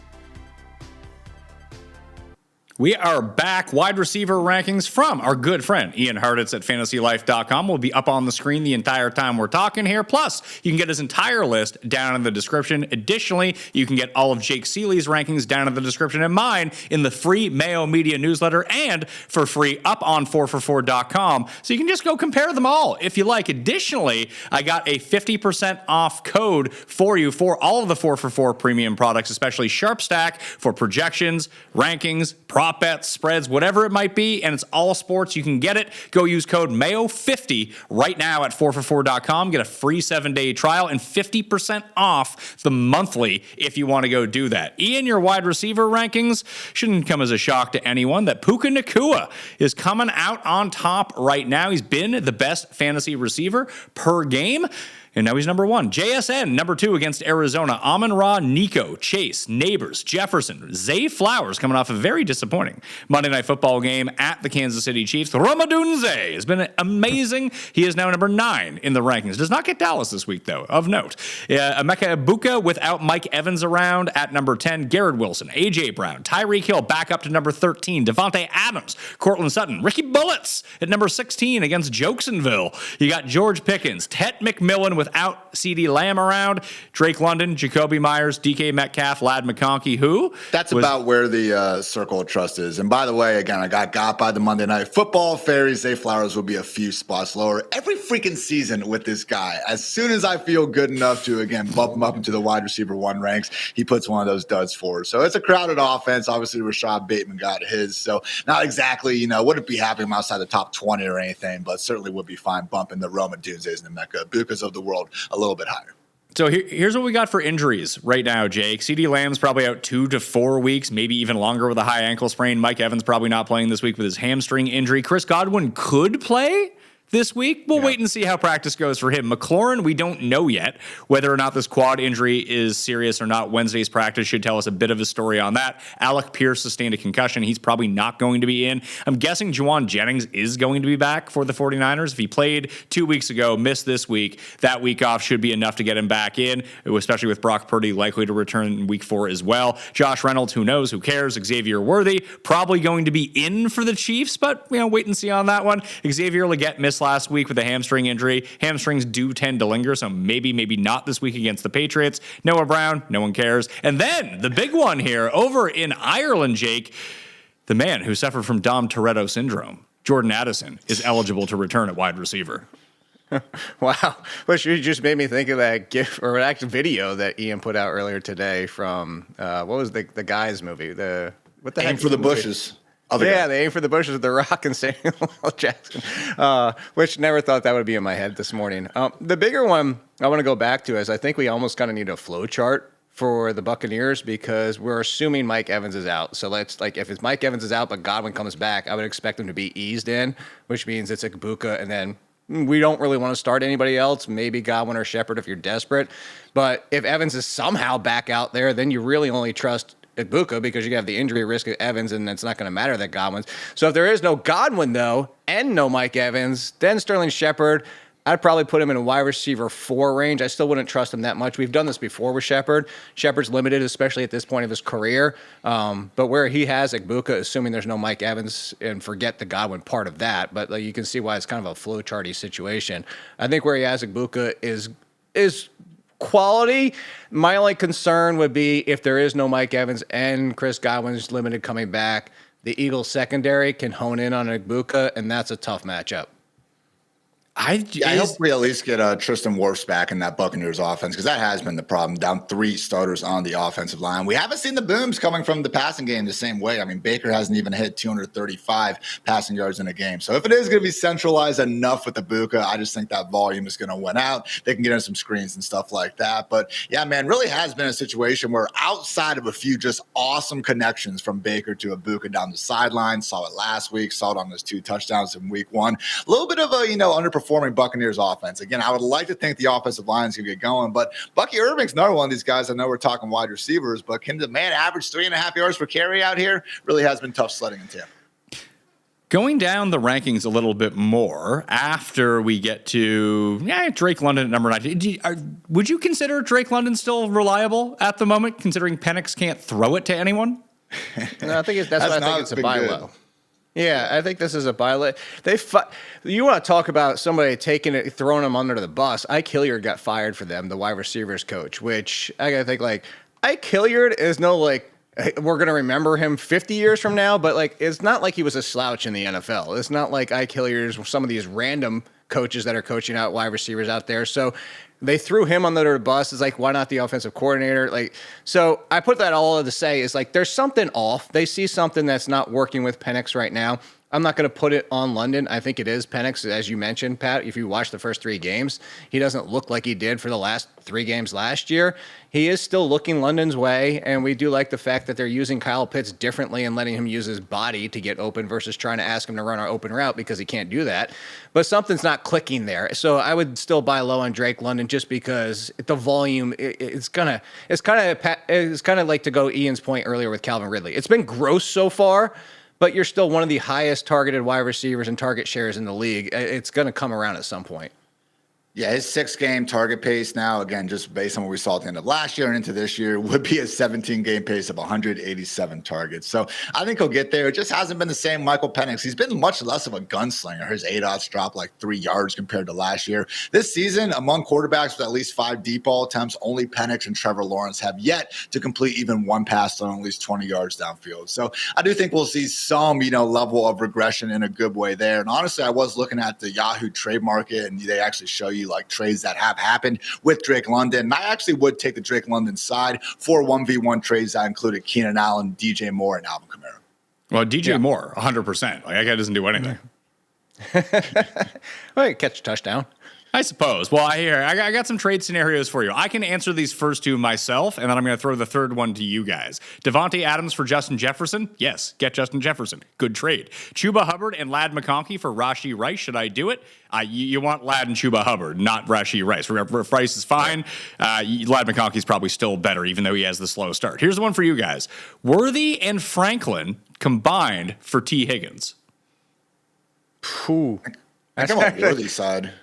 We are back. Wide receiver rankings from our good friend Ian Hartitz at fantasylife.com will be up on the screen the entire time we're talking here. Plus, you can get his entire list down in the description. Additionally, you can get all of Jake Seeley's rankings down in the description and mine in the free Mayo Media newsletter and for free up on 4for4.com. So you can just go compare them all if you like. Additionally, I got a 50% off code for you for all of the 4for4 premium products, especially Sharp Stack for projections, rankings, prop bets, spreads, whatever it might be, and it's all sports. You can get it. Go use code MAYO50 right now at 4for4.com. Get a free 7-day trial and 50% off the monthly if you want to go do that. Ian, your wide receiver rankings shouldn't come as a shock to anyone that Puka Nacua is coming out on top right now. He's been the best fantasy receiver per game. And now he's number one. JSN, number two against Arizona. Amon-Ra, Nico, Chase, Neighbors, Jefferson, Zay Flowers coming off a very disappointing Monday Night Football game at the Kansas City Chiefs. Ramadunze has been amazing. He is now number 9 in the rankings. Does not get Dallas this week, though, of note. Emeka Egbuka without Mike Evans around at number 10. Garrett Wilson, A.J. Brown, Tyreek Hill back up to number 13. Devontae Adams, Cortland Sutton, Ricky Bullets at number 16 against Jokesonville. You got George Pickens, Tet McMillan without CeeDee Lamb around, Drake London, Jacoby Myers, DK Metcalf, Ladd McConkey, who? That's about where the circle of trust is. And by the way, again, I got by the Monday Night Football fairies. Zay Flowers will be a few spots lower every freaking season with this guy. As soon as I feel good enough to, again, bump him up into the wide receiver 1 ranks, he puts one of those duds forward. So it's a crowded offense. Obviously, Rashad Bateman got his. So not exactly, wouldn't be happy him outside the top 20 or anything, but certainly would be fine bumping the Roma Dunzes and the Mecca Bukas of the world a little bit higher. So here's what we got for injuries right now, Jake. CeeDee Lamb's probably out 2 to 4 weeks, maybe even longer with a high ankle sprain. Mike Evans probably not playing this week with his hamstring injury. Chris Godwin could play this week. We'll wait and see how practice goes for him. McLaurin, we don't know yet whether or not this quad injury is serious or not. Wednesday's practice should tell us a bit of a story on that. Alec Pierce sustained a concussion. He's probably not going to be in. I'm guessing Juwan Jennings is going to be back for the 49ers. If he played 2 weeks ago, missed this week, that week off should be enough to get him back in, especially with Brock Purdy likely to return in week 4 as well. Josh Reynolds, who knows, who cares? Xavier Worthy, probably going to be in for the Chiefs, but wait and see on that one. Xavier Legette missed last week with a hamstring injury. Hamstrings do tend to linger, so maybe not this week against the Patriots. Noah Brown, no one cares. And then the big one here over in Ireland, Jake, the man who suffered from Dom Toretto syndrome, Jordan Addison, is eligible to return at wide receiver. Wow. Which just made me think of that GIF or that video that Ian put out earlier today from, what was the guy's movie? What the heck? Aim for the bushes. They aim for the bushes with The Rock and Samuel L. Jackson, which never thought that would be in my head this morning. The bigger one I want to go back to is I think we almost kind of need a flow chart for the Buccaneers because we're assuming Mike Evans is out. So if it's Mike Evans is out but Godwin comes back, I would expect him to be eased in, which means it's Igbuka and then we don't really want to start anybody else, maybe Godwin or Shepard if you're desperate. But if Evans is somehow back out there, then you really only trust Igbuka because you have the injury risk of Evans, and it's not going to matter that Godwin's. So if there is no Godwin, though, and no Mike Evans, then Sterling Shepard, I'd probably put him in a wide receiver 4 range. I still wouldn't trust him that much. We've done this before with Shepard. Shepard's limited, especially at this point of his career. But where he has Igbuka, assuming there's no Mike Evans, and forget the Godwin part of that, but you can see why it's kind of a flowcharty situation. I think where he has Igbuka is quality. My only concern would be if there is no Mike Evans and Chris Godwin's limited coming back, the Eagles secondary can hone in on Igbuka, and that's a tough matchup. I hope we at least get Tristan Wirfs back in that Buccaneers offense because that has been the problem. Down 3 starters on the offensive line. We haven't seen the booms coming from the passing game the same way. I mean, Baker hasn't even hit 235 passing yards in a game. So if it is going to be centralized enough with Igbuka, I just think that volume is going to win out. They can get in some screens and stuff like that. But yeah, man, really has been a situation where outside of a few just awesome connections from Baker to Igbuka down the sideline, saw it last week, saw it on those 2 touchdowns in week 1. A little bit of a, underperforming Buccaneers offense. Again, I would like to think the offensive line is going to get going, but Bucky Irving's another one of these guys. I know we're talking wide receivers, but can the man average 3.5 yards per carry out here? Really has been tough sledding in Tampa. Going down the rankings a little bit more after we get to Drake London at number 9. Would you consider Drake London still reliable at the moment, considering Penix can't throw it to anyone? No, I think that's why I think it's a buy low. Yeah, I think this is a buy low. You want to talk about somebody throwing them under the bus. Ike Hilliard got fired for them, the wide receivers coach, which I got to think Ike Hilliard is we're going to remember him 50 years from now, but it's not like he was a slouch in the NFL. It's not like Ike Hilliard's some of these random coaches that are coaching out wide receivers out there. So they threw him under the bus. It's why not the offensive coordinator? So I put that all to say is there's something off. They see something that's not working with Penix right now. I'm not going to put it on London. I think it is Penix, as you mentioned, Pat. If you watch the first 3 games, he doesn't look like he did for the last 3 games last year. He is still looking London's way, and we do like the fact that they're using Kyle Pitts differently and letting him use his body to get open versus trying to ask him to run our open route because he can't do that. But something's not clicking there. So I would still buy low on Drake London just because the volume, it's kind of like to go Ian's point earlier with Calvin Ridley. It's been gross so far, but you're still one of the highest targeted wide receivers and target shares in the league. It's going to come around at some point. Yeah, his 6-game target pace now, again, just based on what we saw at the end of last year and into this year, would be a 17-game pace of 187 targets. So I think he'll get there. It just hasn't been the same Michael Penix. He's been much less of a gunslinger. His ADOTs dropped 3 yards compared to last year. This season, among quarterbacks with at least 5 deep ball attempts, only Penix and Trevor Lawrence have yet to complete even one pass on at least 20 yards downfield. So I do think we'll see some, level of regression in a good way there. And honestly, I was looking at the Yahoo trade market, and they actually show you trades that have happened with Drake London. And I actually would take the Drake London side for 1v1 trades that included Keenan Allen, DJ Moore, and Alvin Kamara. Well, DJ Moore, 100%. That guy doesn't do anything. Well, catch a touchdown. I suppose. Well, I got some trade scenarios for you. I can answer these first two myself, and then I'm going to throw the third one to you guys. Devontae Adams for Justin Jefferson? Yes, get Justin Jefferson. Good trade. Chuba Hubbard and Lad McConkey for Rashee Rice. Should I do it? You want Lad and Chuba Hubbard, not Rashee Rice. Rice is fine. Lad McConkey's probably still better, even though he has the slow start. Here's the one for you guys. Worthy and Franklin combined for T. Higgins. Ooh. I come on Worthy's side.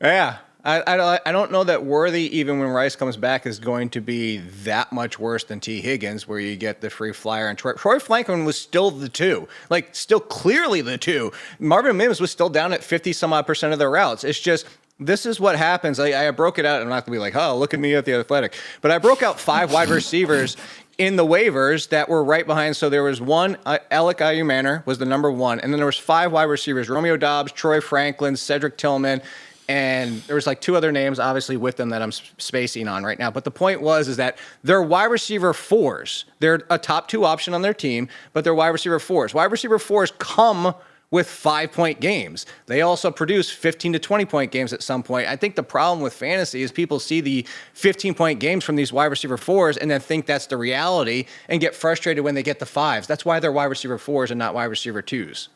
Yeah. I don't know that Worthy, even when Rice comes back, is going to be that much worse than T. Higgins, where you get the free flyer. And Troy Franklin was still the two, like still clearly the two. Marvin Mims was still down at 50-some-odd% of their routes. It's just, this is what happens. I broke it out. I'm not going to be like, oh, look at me at The Athletic. But I broke out 5 wide receivers in the waivers that were right behind. So there was one, Alec Ayumanor was the number 1. And then there was 5 wide receivers, Romeo Doubs, Troy Franklin, Cedric Tillman, and there was like 2 other names, obviously, with them that I'm spacing on right now. But the point is that they're wide receiver 4s. They're a top 2 option on their team, but they're wide receiver 4s. Wide receiver 4s come with 5-point games. They also produce 15 to 20-point games at some point. I think the problem with fantasy is people see the 15-point games from these wide receiver 4s and then think that's the reality and get frustrated when they get the 5s. That's why they're wide receiver 4s and not wide receiver 2s.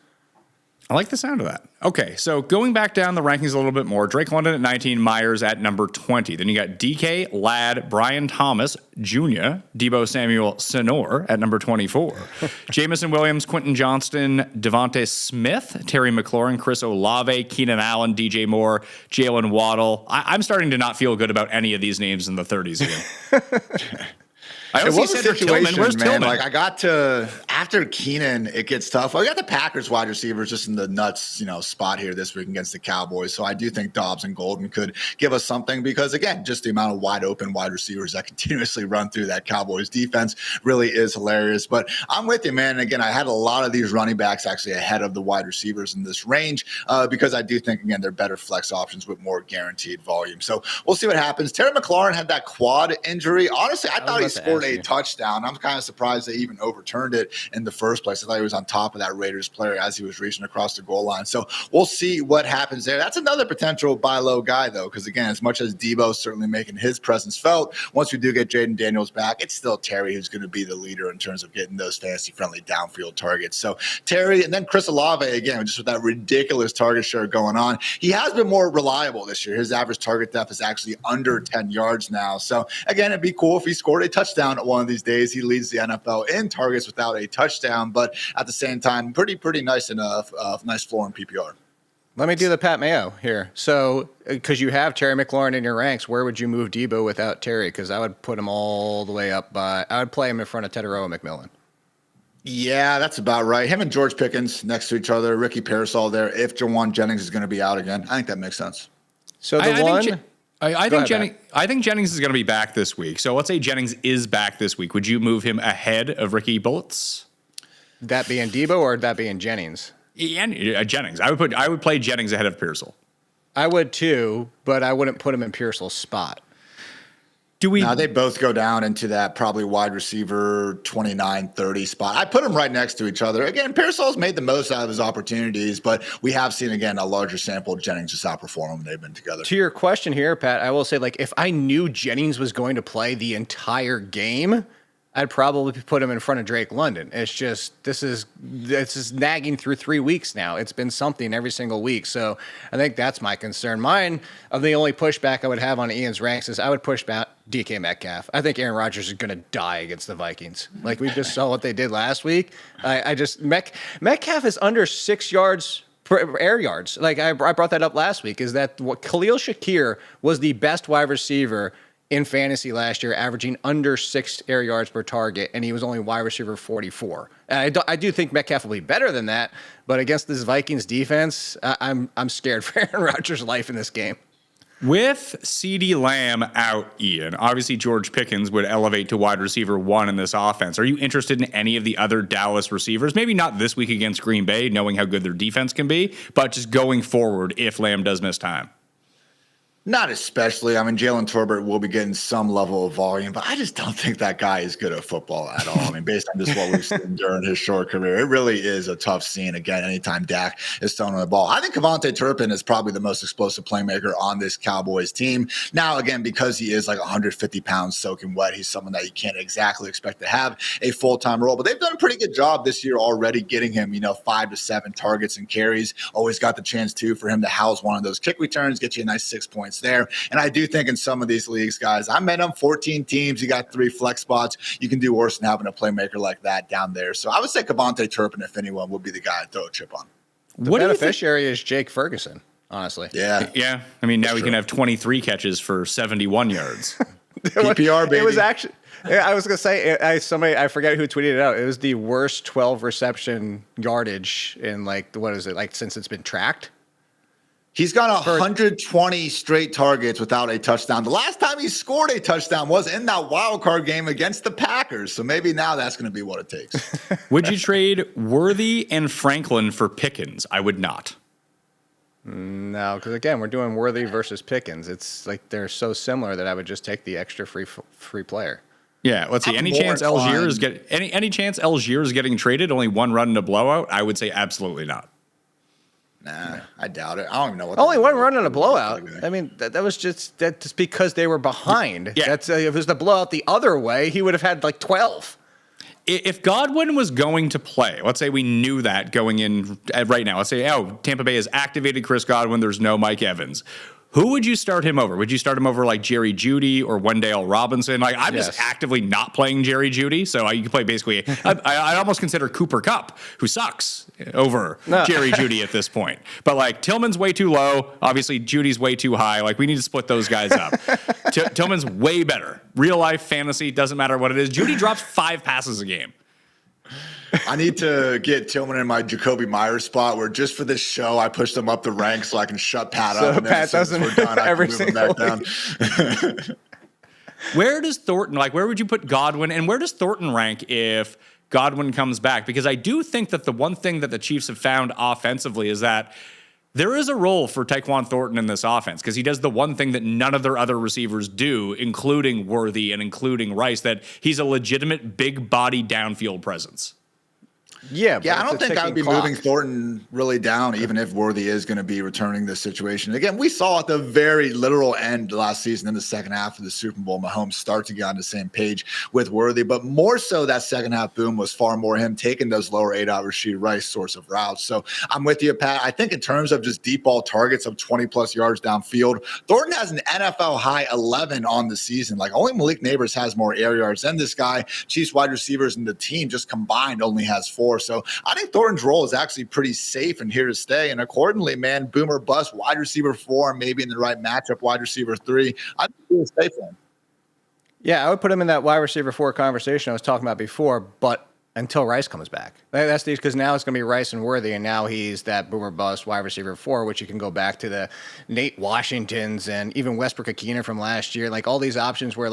I like the sound of that. Okay, so going back down the rankings a little bit more, Drake London at 19, Myers at number 20. Then you got DK, Ladd, Brian Thomas Jr., Deebo Samuel Senor at number 24. Jamison Williams, Quentin Johnston, Devontae Smith, Terry McLaurin, Chris Olave, Keenan Allen, DJ Moore, Jalen Waddle. I'm starting to not feel good about any of these names in the 30s again. It was a situation, Where's man. Tillman? Like I got to after Keenan, it gets tough. I got the Packers wide receivers just in the nuts, spot here this week against the Cowboys. So I do think Dobbs and Golden could give us something because again, just the amount of wide open wide receivers that continuously run through that Cowboys defense really is hilarious. But I'm with you, man. And again, I had a lot of these running backs actually ahead of the wide receivers in this range because I do think again they're better flex options with more guaranteed volume. So we'll see what happens. Terry McLaurin had that quad injury. Honestly, I thought he scored a touchdown. I'm kind of surprised they even overturned it in the first place. I thought he was on top of that Raiders player as he was reaching across the goal line. So we'll see what happens there. That's another potential buy low guy, though, because again, as much as Deebo's certainly making his presence felt, once we do get Jaden Daniels back, it's still Terry who's going to be the leader in terms of getting those fantasy-friendly downfield targets. So Terry, and then Chris Olave, again, just with that ridiculous target share going on, he has been more reliable this year. His average target depth is actually under 10 yards now. So again, it'd be cool if he scored a touchdown at one of these days. He leads the NFL in targets without a touchdown, but at the same time, pretty nice enough, nice floor in PPR. Let me do the Pat Mayo here. So, because you have Terry McLaurin in your ranks, where would you move Deebo without Terry? Because I would put him all the way up I would play him in front of Teteroa McMillan. Yeah, that's about right. Him and George Pickens next to each other, Ricky Parasol there. If Jawan Jennings is going to be out again, I think that makes sense. So I think Jennings is going to be back this week. So let's say Jennings is back this week. Would you move him ahead of Ricky Bullets? That being Deebo or that being Jennings? And Jennings. I would play Jennings ahead of Pearsall. I would too, but I wouldn't put him in Pearsall's spot. No, they both go down into that probably wide receiver 29-30 spot. I put them right next to each other. Again, Pearsall's made the most out of his opportunities, but we have seen, again, a larger sample. Jennings just outperform them when they've been together. To your question here, Pat, I will say, if I knew Jennings was going to play the entire game, I'd probably put him in front of Drake London. It's just, this is nagging through 3 weeks now. It's been something every single week. So I think that's my concern. Mine, the only pushback I would have on Ian's ranks is I would push back DK Metcalf. I think Aaron Rodgers is going to die against the Vikings. Like we just saw what they did last week. Metcalf is under 6 yards per air yards. Like I brought that up last week, is that what Khalil Shakir was the best wide receiver in fantasy last year, averaging under 6 air yards per target, and he was only wide receiver 44. I do think Metcalf will be better than that, but against this Vikings defense, I'm scared for Aaron Rodgers' life in this game. With CeeDee Lamb out, Ian, obviously George Pickens would elevate to wide receiver 1 in this offense. Are you interested in any of the other Dallas receivers? Maybe not this week against Green Bay, knowing how good their defense can be, but just going forward if Lamb does miss time. Not especially. I mean, Jalen Torbert will be getting some level of volume, but I just don't think that guy is good at football at all. I mean, based on just what we've seen during his short career, it really is a tough scene. Again, anytime Dak is throwing the ball. I think Kevontae Turpin is probably the most explosive playmaker on this Cowboys team. Now, again, because he is like 150 pounds soaking wet, he's someone that you can't exactly expect to have a full-time role. But they've done a pretty good job this year already getting him, 5 to 7 targets and carries. Always got the chance, too, for him to house one of those kick returns, get you a nice 6 points there. And I do think in some of these leagues, guys, I met them 14 teams. You got 3 flex spots. You can do worse than having a playmaker like that down there. So I would say Kevontae Turpin, if anyone, would be the guy to throw a chip on. The beneficiary is Jake Ferguson, honestly. Yeah. Yeah. I mean, now he can have 23 catches for 71 yards. PPR, baby. It was actually, I was going to say, I forget who tweeted it out. It was the worst 12 reception yardage in since it's been tracked. He's got 120 straight targets without a touchdown. The last time he scored a touchdown was in that wild card game against the Packers. So maybe now that's going to be what it takes. Would you trade Worthy and Franklin for Pickens? I would not. No, because again, we're doing Worthy versus Pickens. It's like they're so similar that I would just take the extra free player. Yeah, let's see. Any chance Algier is getting traded? Only one run in a blowout? I would say absolutely not. Nah, I doubt it. I don't even know what. Only one run in a blowout. I mean, that was just because they were behind. Yeah. If it was the blowout the other way, he would have had like 12. If Godwin was going to play, let's say we knew that going in right now. Let's say, Tampa Bay has activated Chris Godwin. There's no Mike Evans. Who would you start him over? Would you start him over like Jerry Jeudy or Wendell Robinson? Like I'm just actively not playing Jerry Jeudy, so you can play basically. I almost consider Cooper Kupp, who sucks, over Jerry Jeudy at this point. But like Tillman's way too low. Obviously, Judy's way too high. Like we need to split those guys up. Tillman's way better. Real life fantasy doesn't matter what it is. Jeudy drops 5 passes a game. I need to get Tillman in my Jacoby Myers spot where just for this show, I pushed him up the ranks so I can shut Pat up. And Pat doesn't every single back down. Where does Thornton, where would you put Godwin and where does Thornton rank if Godwin comes back? Because I do think that the one thing that the Chiefs have found offensively is that there is a role for Tyquan Thornton in this offense because he does the one thing that none of their other receivers do, including Worthy and including Rice, that he's a legitimate big body downfield presence. Yeah, I don't think I would be moving Thornton really down, even if Worthy is going to be returning this situation. Again, we saw at the very literal end last season in the second half of the Super Bowl, Mahomes start to get on the same page with Worthy, but more so that second half boom was far more him taking those lower 8-out Rashid Rice sorts of routes. So I'm with you, Pat. I think in terms of just deep ball targets of 20-plus yards downfield, Thornton has an NFL high 11 on the season. Like only Malik Neighbors has more air yards than this guy. Chiefs wide receivers and the team just combined only has 4. So I think Thornton's role is actually pretty safe and here to stay. And accordingly, man, boomer bust, wide receiver 4, maybe in the right matchup, wide receiver 3. I think he'll stay for him. Yeah, I would put him in that wide receiver 4 conversation I was talking about before, but until Rice comes back. That's because now it's going to be Rice and Worthy, and now he's that boomer bust wide receiver 4, which you can go back to the Nate Washingtons and even Westbrook-Akina from last year. Like all these options where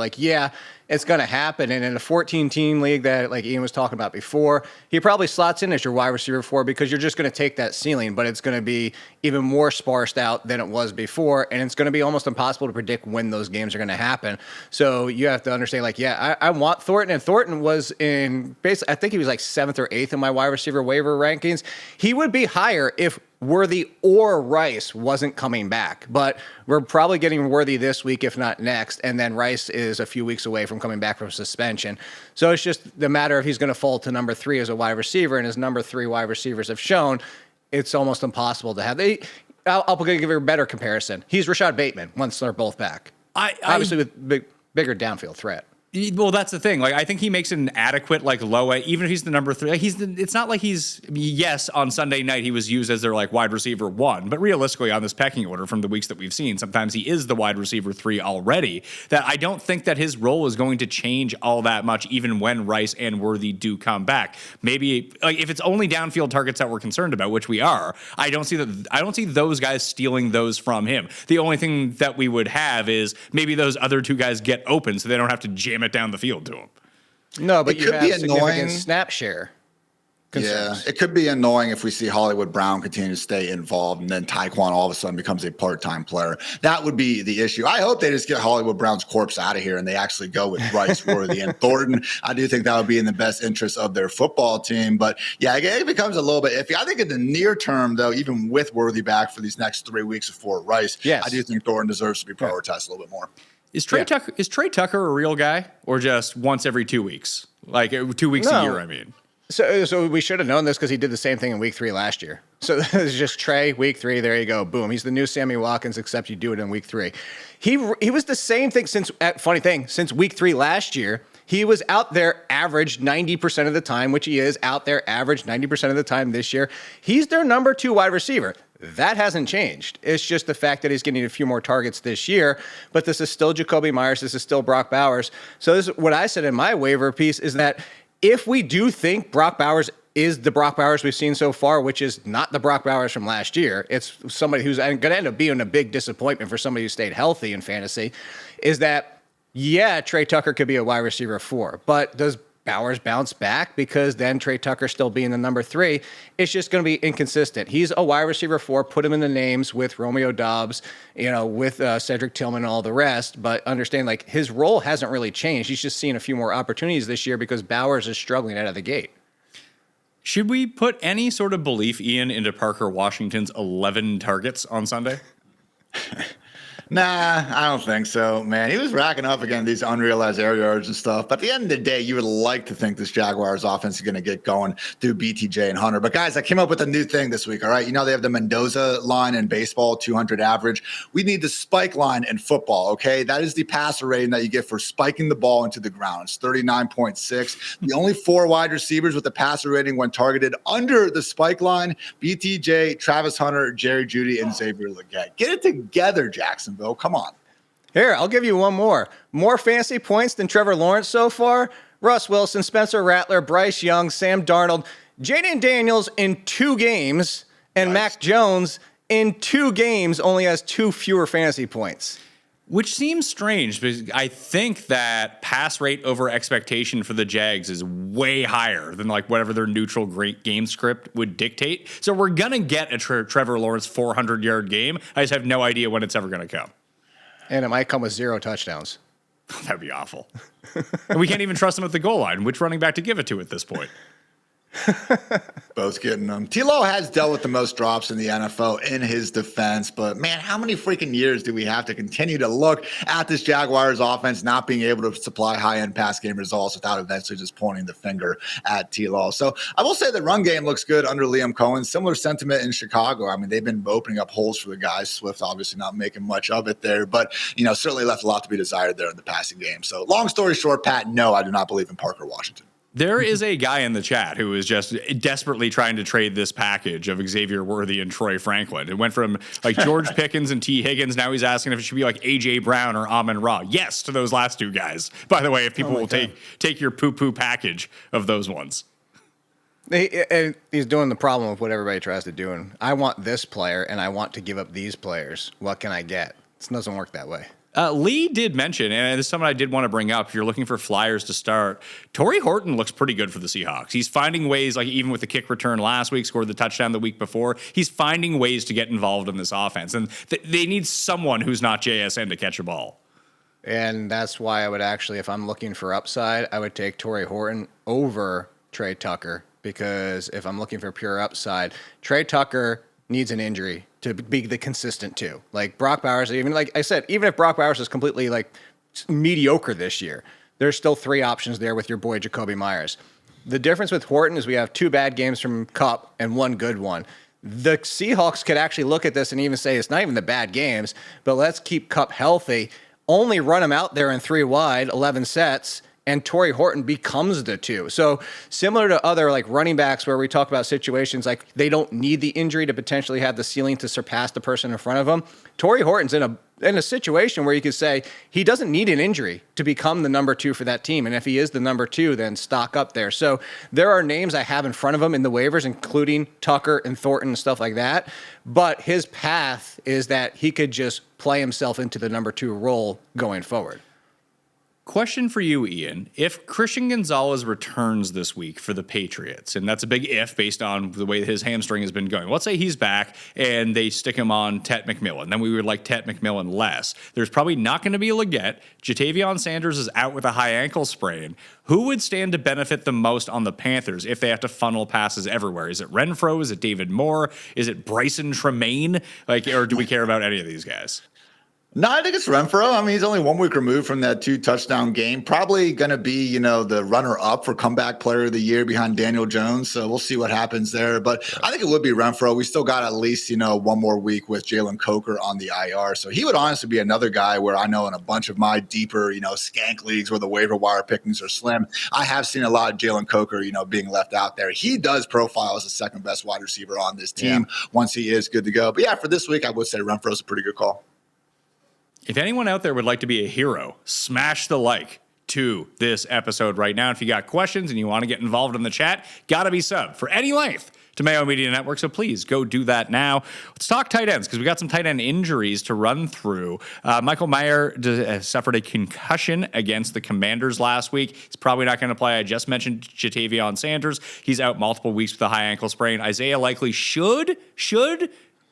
it's going to happen. And in a 14-team league that like Ian was talking about before, he probably slots in as your wide receiver 4 because you're just going to take that ceiling, but it's going to be even more sparsed out than it was before. And it's going to be almost impossible to predict when those games are going to happen. So you have to understand, I want Thornton. And Thornton was in basically, I think he was like 7th or 8th in my wide receiver waiver rankings. He would be higher if Worthy or Rice wasn't coming back, but we're probably getting Worthy this week, if not next. And then Rice is a few weeks away from coming back from suspension. So it's just the matter of he's going to fall to number 3 as a wide receiver. And as number 3 wide receivers have shown, it's almost impossible to have. I'll give you a better comparison. He's Rashad Bateman once they're both back. Obviously with bigger downfield threat. Well, that's the thing. Like, I think he makes an adequate, low, even if he's the number 3. It's not like yes, on Sunday night he was used as their, wide receiver 1. But realistically, on this pecking order from the weeks that we've seen, sometimes he is the wide receiver 3 already. That I don't think that his role is going to change all that much, even when Rice and Worthy do come back. Maybe, if it's only downfield targets that we're concerned about, which we are, I don't see those guys stealing those from him. The only thing that we would have is maybe those other 2 guys get open so they don't have to jam it down the field to him. No, but it you could have be significant annoying. Snap share. concerns. Yeah, it could be annoying if we see Hollywood Brown continue to stay involved and then Taekwon all of a sudden becomes a part-time player. That would be the issue. I hope they just get Hollywood Brown's corpse out of here and they actually go with Rice, Worthy, and Thornton. I do think that would be in the best interest of their football team. But yeah, it becomes a little bit iffy. I think in the near term, though, even with Worthy back for these next 3 weeks before Rice, yes. I do think Thornton deserves to be prioritized a little bit more. Is Trey Tucker a real guy or just once every 2 weeks? Like 2 weeks a year, I mean. So we should have known this because he did the same thing in week 3 last year. So it's just Trey, week 3, there you go, boom. He's the new Sammy Watkins, except you do it in week 3. He was the same thing since week 3 last year. He was out there average 90% of the time, which he is out there average 90% of the time this year. He's their number 2 wide receiver. That hasn't changed. It's just the fact that he's getting a few more targets this year. But this is still Jacoby Myers. This is still Brock Bowers. So this is what I said in my waiver piece is that if we do think Brock Bowers is the Brock Bowers we've seen so far, which is not the Brock Bowers from last year, it's somebody who's going to end up being a big disappointment for somebody who stayed healthy in fantasy, is that, yeah, Trey Tucker could be a wide receiver 4, but does Bowers bounce back? Because then Trey Tucker still being the number 3, it's just going to be inconsistent. He's a wide receiver 4. Put him in the names with Romeo Doubs, with Cedric Tillman and all the rest. But understand, like, his role hasn't really changed. He's just seen a few more opportunities this year because Bowers is struggling out of the gate. Should we put any sort of belief, Ian, into Parker Washington's 11 targets on Sunday? Nah, I don't think so, man. He was racking up again these unrealized air yards and stuff. But at the end of the day, you would like to think this Jaguars offense is going to get going through BTJ and Hunter. But guys, I came up with a new thing this week, all right? They have the Mendoza line in baseball, 200 average. We need the spike line in football, okay? That is the passer rating that you get for spiking the ball into the ground. It's 39.6. The only 4 wide receivers with the passer rating when targeted under the spike line, BTJ, Travis Hunter, Jerry Jeudy, and Xavier Legette. Get it together, Jacksonville. Come on. Here, I'll give you one more. More fantasy points than Trevor Lawrence so far. Russ Wilson, Spencer Rattler, Bryce Young, Sam Darnold, Jaden Daniels in 2 games, and Mac Jones in 2 games only has 2 fewer fantasy points. Which seems strange because I think that pass rate over expectation for the Jags is way higher than like whatever their neutral great game script would dictate. So we're going to get a Trevor Lawrence 400-yard game. I just have no idea when it's ever going to come. And it might come with 0 touchdowns. That'd be awful. And we can't even trust him at the goal line. Which running back to give it to at this point? Both getting them. T-Law has dealt with the most drops in the NFL in his defense, but man, how many freaking years do we have to continue to look at this Jaguars offense not being able to supply high-end pass game results without eventually just pointing the finger at T-Law? So I will say the run game looks good under Liam Cohen. Similar sentiment in Chicago. I mean, they've been opening up holes for the guys. Swift obviously not making much of it there, but certainly left a lot to be desired there in the passing game. So long story short, Pat, no, I do not believe in Parker Washington. There is a guy in the chat who is just desperately trying to trade this package of Xavier Worthy and Troy Franklin. It went from like George Pickens and T. Higgins. Now he's asking if it should be like A.J. Brown or Amon-Ra. Yes to those last 2 guys. By the way, if people will take your poo-poo package of those ones. He's doing the problem of what everybody tries to do. And I want this player, and I want to give up these players. What can I get? It doesn't work that way. Lee did mention, and this is something I did want to bring up, if you're looking for flyers to start, Torrey Horton looks pretty good for the Seahawks. He's finding ways, like even with the kick return last week, scored the touchdown the week before, he's finding ways to get involved in this offense. And they need someone who's not JSN to catch a ball. And that's why I would actually, if I'm looking for upside, I would take Torrey Horton over Trey Tucker. Because if I'm looking for pure upside, Trey Tucker needs an injury to be the consistent 2. Like Brock Bowers, even like I said, even if Brock Bowers is completely like mediocre this year, there's still 3 options there with your boy Jacoby Myers. The difference with Horton is we have 2 bad games from Kupp and 1 good one. The Seahawks could actually look at this and even say it's not even the bad games, but let's keep Kupp healthy, only run him out there in 3 wide, 11 sets, and Torrey Horton becomes the 2. So similar to other like running backs where we talk about situations like they don't need the injury to potentially have the ceiling to surpass the person in front of them, Torrey Horton's in a situation where you could say he doesn't need an injury to become the number 2 for that team. And if he is the number 2, then stock up there. So there are names I have in front of him in the waivers, including Tucker and Thornton and stuff like that. But his path is that he could just play himself into the number 2 role going forward. Question for you, Ian. If Christian Gonzalez returns this week for the Patriots, and that's a big if based on the way his hamstring has been going. Let's say he's back and they stick him on Tet McMillan. Then we would like Tet McMillan less. There's probably not going to be a Leggett. Jatavion Sanders is out with a high ankle sprain. Who would stand to benefit the most on the Panthers if they have to funnel passes everywhere? Is it Renfrow? Is it David Moore? Is it Bryson Tremaine? Or do we care about any of these guys? No, I think it's Renfrow. I mean, he's only 1 week removed from that 2-touchdown game. Probably going to be, the runner-up for comeback player of the year behind Daniel Jones. So we'll see what happens there. But I think it would be Renfrow. We still got at least, 1 more week with Jalen Coker on the IR. So he would honestly be another guy where I know in a bunch of my deeper, skank leagues where the waiver wire pickings are slim, I have seen a lot of Jalen Coker, being left out there. He does profile as the second best wide receiver on this team once he is good to go. But yeah, for this week, I would say Renfrow's a pretty good call. If anyone out there would like to be a hero, smash the like to this episode right now. If you got questions and you want to get involved in the chat, gotta be sub for any length to Mayo Media Network. So please go do that now. Let's talk tight ends because we got some tight end injuries to run through. Michael Mayer suffered a concussion against the Commanders last week. He's probably not going to play. I just mentioned Jatavion Sanders. He's out multiple weeks with a high ankle sprain. Isaiah likely should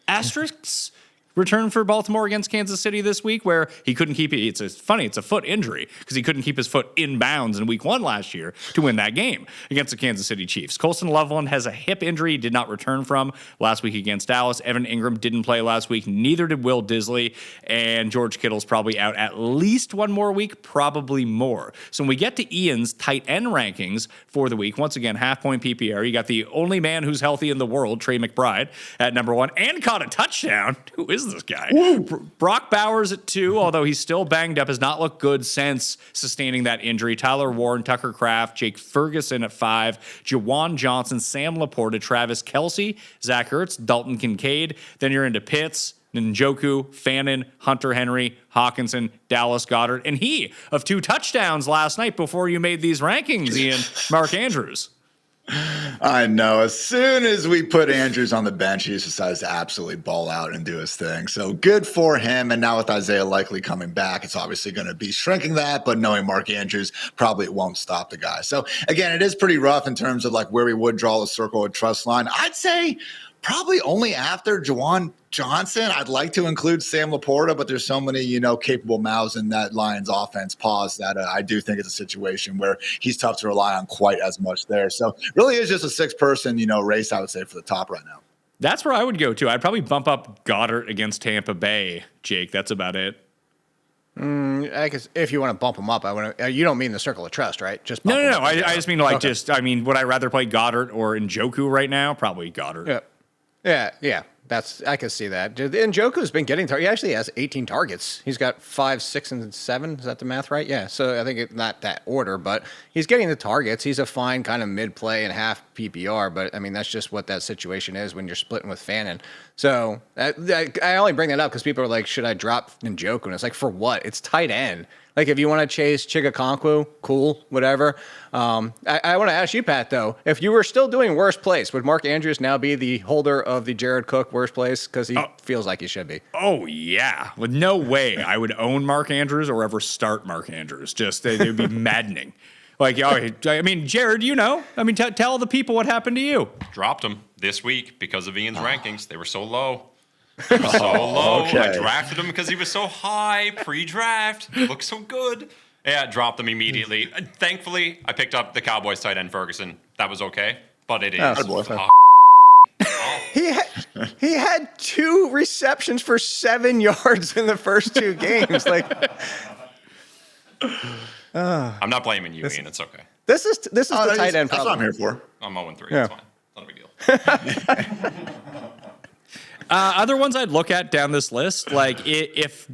asterisks return for Baltimore against Kansas City this week, where he couldn't keep it. It's a foot injury because he couldn't keep his foot in bounds in week 1 last year to win that game against the Kansas City Chiefs. Colston Loveland has a hip injury he did not return from last week against Dallas. Evan Ingram didn't play last week. Neither did Will Disley. And George Kittle's probably out at least 1 more week, probably more. So when we get to Ian's tight end rankings for the week, once again, half-point PPR, you got the only man who's healthy in the world, Trey McBride, at number 1, and caught a touchdown. Who is this guy? Brock Bowers at 2, although he's still banged up, has not looked good since sustaining that injury. Tyler Warren, Tucker Kraft, Jake Ferguson at 5, Jawan Johnson, Sam Laporta, Travis Kelce, Zach Ertz, Dalton Kincaid. Then you're into Pitts, Njoku, Fannin, Hunter Henry, Hawkinson, Dallas Goedert, and he of 2 touchdowns last night before you made these rankings, Ian, Mark Andrews. I know. As soon as we put Andrews on the bench, he just decides to absolutely ball out and do his thing. So good for him. And now with Isaiah likely coming back, it's obviously going to be shrinking that. But knowing Mark Andrews, probably it won't stop the guy. So again, it is pretty rough in terms of like where we would draw the circle of trust line. I'd say probably only after Jawan Johnson. I'd like to include Sam Laporta, but there's so many, capable mouths in that Lions offense pause that I do think it's a situation where he's tough to rely on quite as much there. So really is just a 6-person, race, I would say, for the top right now. That's where I would go to. I'd probably bump up Goddard against Tampa Bay, Jake. That's about it. I guess if you want to bump him up, you don't mean the circle of trust, right? Just no. I just mean would I rather play Goddard or Njoku right now? Probably Goddard. Yeah. I can see that. Njoku's been getting targets. He actually has 18 targets. He's got 5, 6, and 7. Is that the math right? Yeah. So I think it's not that order, but he's getting the targets. He's a fine kind of mid-play and half PPR, but I mean, that's just what that situation is when you're splitting with Fannin. So I only bring that up because people are like, should I drop Njoku? And it's like, for what? It's tight end. Like, if you want to chase Chigakonkwo, cool, whatever. I want to ask you, Pat, though, if you were still doing worst place, would Mark Andrews now be the holder of the Jared Cook worst place? Because he feels like he should be. Oh, yeah. With no way I would own Mark Andrews or ever start Mark Andrews. Just, it would be maddening. Jared, tell the people what happened to you. Dropped him this week because of Ian's rankings. They were so low. He was so low. Okay. I drafted him because he was so high pre-draft. He looked so good. Yeah, dropped him immediately. Thankfully, I picked up the Cowboys tight end Ferguson. That was okay, but it is. He had 2 receptions for 7 yards in the first 2 games. I'm not blaming you, Ian. It's okay. This is the tight end problem. That's what I'm here for. I'm 0-3. Yeah. It's fine. Not a big deal. Other ones I'd look at down this list, like if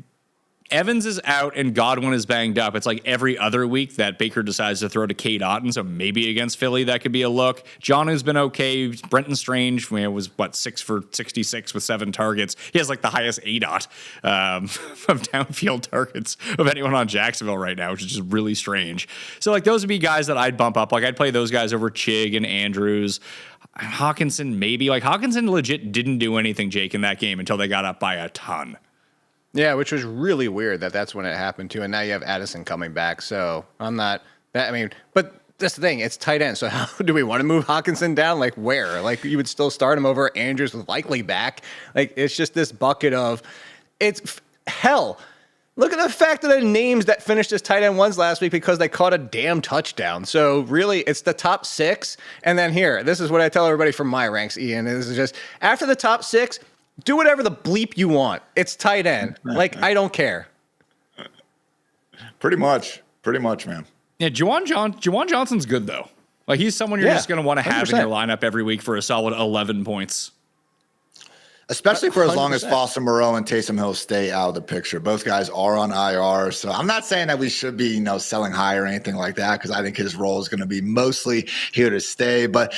Evans is out and Godwin is banged up, it's like every other week that Baker decides to throw to Cade Otton, so maybe against Philly that could be a look. John has been okay. Brenton Strange was 6 for 66 with 7 targets. He has like the highest ADOT of downfield targets of anyone on Jacksonville right now, which is just really strange. So like those would be guys that I'd bump up. Like I'd play those guys over Chig and Andrews. Hawkinson, maybe. Like Hawkinson legit didn't do anything, Jake, in that game until they got up by a ton. Yeah, which was really weird that's when it happened too. And now you have Addison coming back. So I'm not that. I mean, but that's the thing. It's tight end. So how do we want to move Hawkinson down? Like where? Like you would still start him over Andrews with likely back. Like it's just this bucket of hell. Look at the fact that the names that finished as tight end ones last week because they caught a damn touchdown. So really, it's the top 6. And then this is what I tell everybody from my ranks, Ian. This is just after the top 6, do whatever the bleep you want. It's tight end. Like, I don't care. Pretty much, man. Yeah, Juwan Johnson's good, though. Like, he's someone you're just going to want to have 100%. In your lineup every week for a solid 11 points. Especially for as long as Foster Moreau and Taysom Hill stay out of the picture. Both guys are on IR. So I'm not saying that we should be, selling high or anything like that because I think his role is going to be mostly here to stay. But,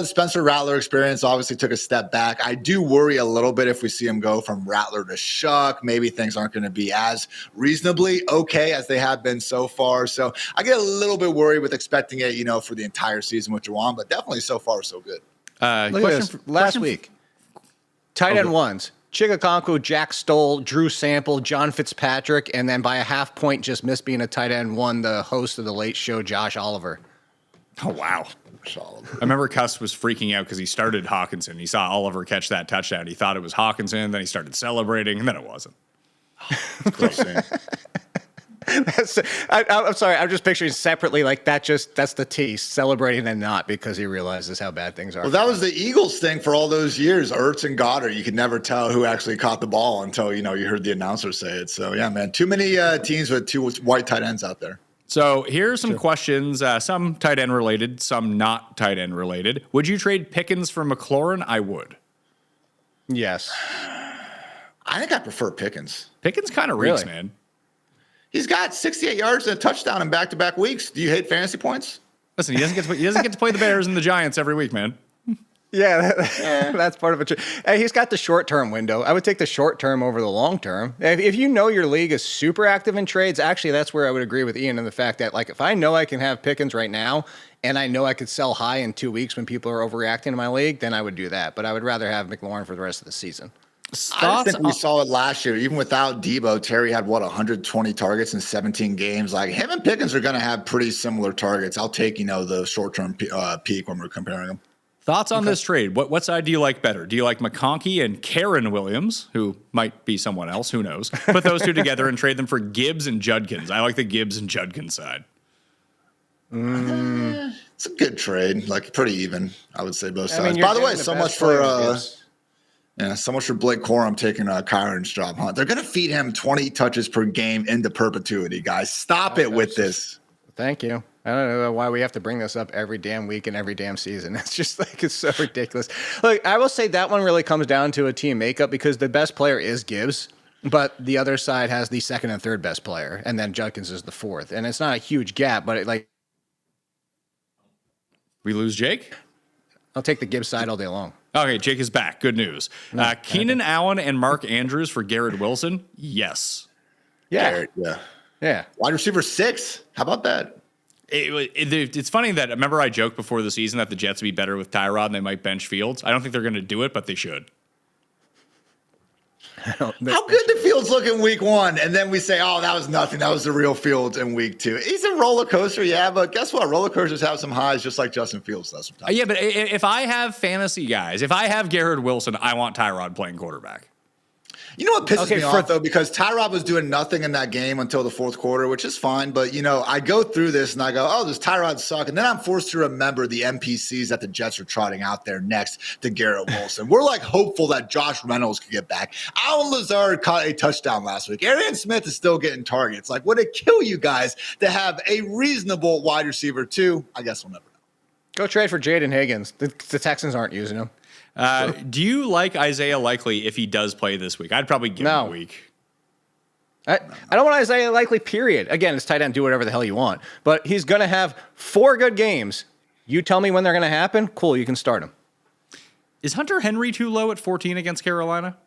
Spencer Rattler experience obviously took a step back. I do worry a little bit if we see him go from Rattler to Shuck. Maybe things aren't going to be as reasonably okay as they have been so far. So I get a little bit worried with expecting it, for the entire season with Juwan. But definitely so far so good. Look at this. Last week. Tight end ones, Chigakonko, Jack Stoll, Drew Sample, John Fitzpatrick, and then by a half point just missed being a tight end one, the host of the late show, Josh Oliver. Oh, wow. I remember Cuss was freaking out because he started Hawkinson. He saw Oliver catch that touchdown. He thought it was Hawkinson. Then he started celebrating, and then it wasn't. I'm sorry. I'm just picturing separately like that's the T celebrating and not because he realizes how bad things are. Well, that was the Eagles thing for all those years. Ertz and Goddard, you could never tell who actually caught the ball until you heard the announcer say it. So yeah, man, too many teams with 2 white tight ends out there. So here are some questions, some tight end related, some not tight end related. Would you trade Pickens for McLaurin? I would. Yes. I think I prefer Pickens. Pickens kind of reeks, man. He's got 68 yards and a touchdown in back-to-back weeks. Do you hate fantasy points? Listen, he doesn't get to play the Bears and the Giants every week, man. Yeah, that's part of it. He's got the short-term window. I would take the short-term over the long-term. If you know your league is super active in trades, actually, that's where I would agree with Ian in the fact that, like, if I know I can have Pickens right now and I know I could sell high in 2 weeks when people are overreacting in my league, then I would do that. But I would rather have McLaurin for the rest of the season. I think we saw it last year. Even without Debo, Terry had 120 targets in 17 games. Like him and Pickens are going to have pretty similar targets. I'll take the short-term peak when we're comparing them. Thoughts on this trade? What side do you like better? Do you like McConkey and Karen Williams, who might be someone else? Who knows? Put those two together and trade them for Gibbs and Judkins. I like the Gibbs and Judkins side. It's a good trade. Like pretty even, I would say both sides. By the way, so much for. Yeah, so much for Blake Corum taking Kyron's job, huh? They're going to feed him 20 touches per game into perpetuity, guys. Stop it with this. Thank you. I don't know why we have to bring this up every damn week and every damn season. It's just like, it's so ridiculous. Look, I will say that one really comes down to a team makeup because the best player is Gibbs, but the other side has the second and third best player, and then Judkins is the fourth. And it's not a huge gap, but we lose Jake? I'll take the Gibbs side all day long. Okay, Jake is back. Good news. Keenan Allen and Mark Andrews for Garrett Wilson? Yes. Yeah. Yeah. Wide receiver 6. How about that? It's funny that, remember I joked before the season that the Jets would be better with Tyrod and they might bench Fields? I don't think they're going to do it, but they should. How good did Fields look in week 1? And then we say, oh, that was nothing. That was the real Fields in week 2. He's a roller coaster, yeah, but guess what? Roller coasters have some highs just like Justin Fields does sometimes. Yeah, but if I have fantasy guys, if I have Garrett Wilson, I want Tyrod playing quarterback. You know what pisses me off, though? Because Tyrod was doing nothing in that game until the fourth quarter, which is fine. But, I go through this and I go, oh, does Tyrod suck? And then I'm forced to remember the NPCs that the Jets are trotting out there next to Garrett Wilson. We're like hopeful that Josh Reynolds could get back. Allen Lazard caught a touchdown last week. Arian Smith is still getting targets. Like, would it kill you guys to have a reasonable wide receiver, too? I guess we'll never know. Go trade for Jaden Higgins. The Texans aren't using him. Do you like Isaiah Likely if he does play this week? I'd probably give him a week. I don't want Isaiah Likely, period. Again, it's tight end, do whatever the hell you want. But he's going to have 4 good games. You tell me when they're going to happen, cool, you can start him. Is Hunter Henry too low at 14 against Carolina?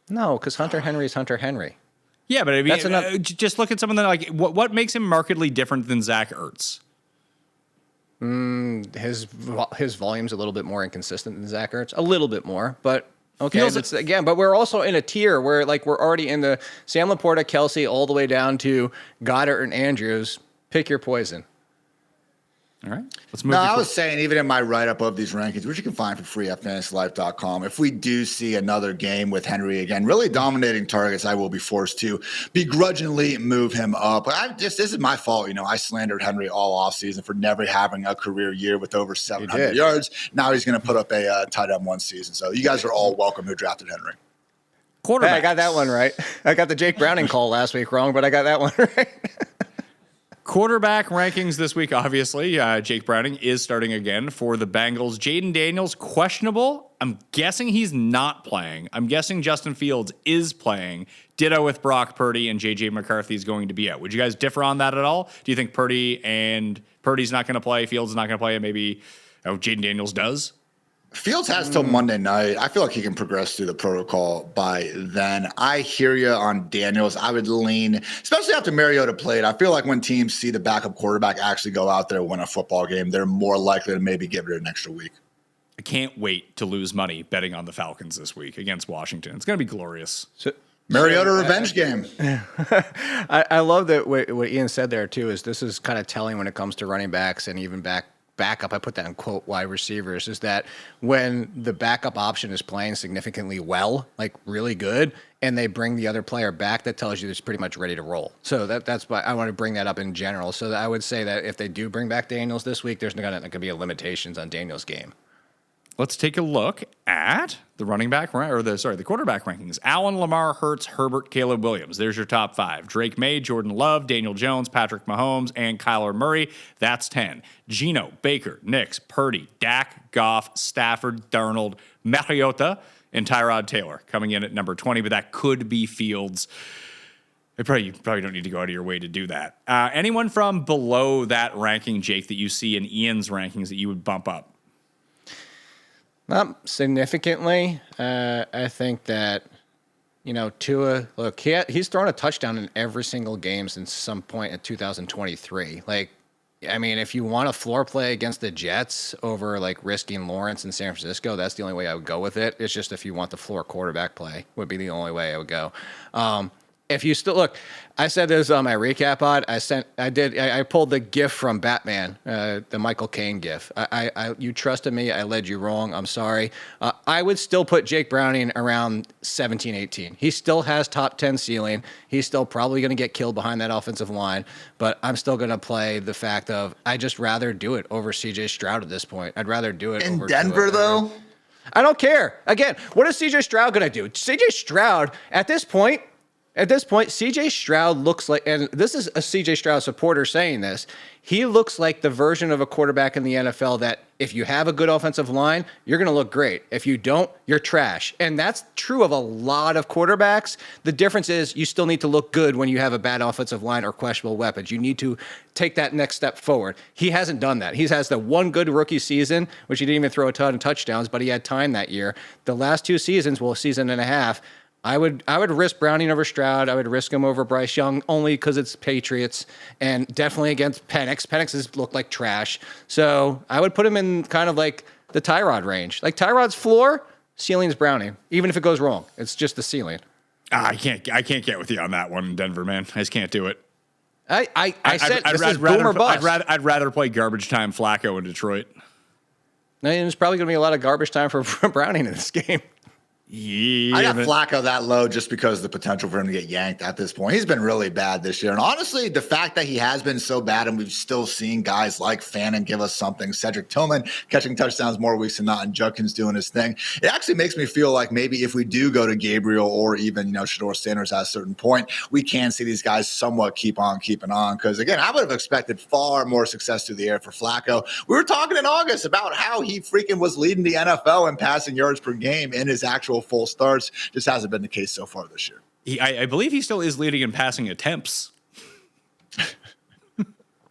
No, because Hunter Henry is Hunter Henry. Yeah, but I mean, just look at someone that, like, what makes him markedly different than Zach Ertz? His volume's a little bit more inconsistent than Zach Ertz. A little bit more, but Okay, that's, again, but we're also in a tier where like we're already in the Sam Laporta, Kelsey, all the way down to Goddard and Andrews. Pick your poison. All right, let's move. No, I was saying, even in my write-up of these rankings, which you can find for free at fantasylife.com, if we do see another game with Henry again, really dominating targets, I will be forced to begrudgingly move him up. But this is my fault. I slandered Henry all offseason for never having a career year with over 700 yards. Now he's going to put up a tight end one season. So you guys are all welcome who drafted Henry. Quarterback. Hey, I got that one right. I got the Jake Browning call last week wrong, but I got that one right. Quarterback rankings this week, obviously. Jake Browning is starting again for the Bengals. Jaden Daniels, questionable. I'm guessing he's not playing. I'm guessing Justin Fields is playing. Ditto with Brock Purdy, and J.J. McCarthy is going to be out. Would you guys differ on that at all? Do you think Purdy's not going to play, Fields is not going to play, and maybe Jaden Daniels does? Fields has till Monday night. I feel like he can progress through the protocol by then. I hear you on Daniels. I would lean, especially after Mariota played. I feel like when teams see the backup quarterback actually go out there and win a football game, they're more likely to maybe give it an extra week. I can't wait to lose money betting on the Falcons this week against Washington. It's going to be glorious. Mariota revenge game. I love that what Ian said there, too, is this is kind of telling when it comes to running backs and even backup, I put that in quote, wide receivers, is that when the backup option is playing significantly well, like really good, and they bring the other player back, that tells you it's pretty much ready to roll. So that's why I want to bring that up in general. So that I would say that if they do bring back Daniels this week, there's not going to be limitations on Daniels' game. Let's take a look at the the quarterback rankings. Allen, Lamar, Hurts, Herbert, Caleb Williams. There's your top 5. Drake May, Jordan Love, Daniel Jones, Patrick Mahomes, and Kyler Murray. That's 10. Geno, Baker, Nix, Purdy, Dak, Goff, Stafford, Darnold, Mariota, and Tyrod Taylor coming in at number 20, but that could be Fields. You probably don't need to go out of your way to do that. Anyone from below that ranking, Jake, that you see in Ian's rankings that you would bump up? Not significantly. I think that, Tua, look, he's thrown a touchdown in every single game since some point in 2023. If you want a floor play against the Jets over risking Lawrence in San Francisco, that's the only way I would go with it. It's just if you want the floor quarterback play would be the only way I would go. If you still look, I said this on my recap pod. I pulled the GIF from Batman, the Michael Caine GIF. You trusted me. I led you wrong. I'm sorry. I would still put Jake Browning around 17, 18. He still has top 10 ceiling. He's still probably going to get killed behind that offensive line, but I'm still going to play the fact of I just rather do it over CJ Stroud at this point. I'd rather do it in over Denver, though. I don't care. Again, what is CJ Stroud going to do? CJ Stroud at this point, CJ Stroud looks like, and this is a CJ Stroud supporter saying this, he looks like the version of a quarterback in the NFL that if you have a good offensive line, you're going to look great. If you don't, you're trash. And that's true of a lot of quarterbacks. The difference is you still need to look good when you have a bad offensive line or questionable weapons. You need to take that next step forward. He hasn't done that. He has the one good rookie season, which he didn't even throw a ton of touchdowns, but he had time that year. The last 2 seasons, a season and a half, I would risk Browning over Stroud. I would risk him over Bryce Young only because it's Patriots, and definitely against Penix. Penix has looked like trash. So I would put him in kind of like the Tyrod range. Like Tyrod's floor, ceiling's Browning. Even if it goes wrong, it's just the ceiling. I can't get with you on that one in Denver, man. I just can't do it. I said this is boom or bust. I'd rather play garbage time Flacco in Detroit. No, there's probably going to be a lot of garbage time for Browning in this game. Yeah, I got Flacco that low just because of the potential for him to get yanked at this point. He's been really bad this year. And honestly, the fact that he has been so bad and we've still seen guys like Fannin give us something, Cedric Tillman catching touchdowns more weeks than not, and Judkins doing his thing, it actually makes me feel like maybe if we do go to Gabriel or even, Shador Sanders at a certain point, we can see these guys somewhat keep on keeping on. Because again, I would have expected far more success through the air for Flacco. We were talking in August about how he freaking was leading the NFL in passing yards per game in his actual full starts. Just hasn't been the case so far this year. I believe he still is leading in passing attempts.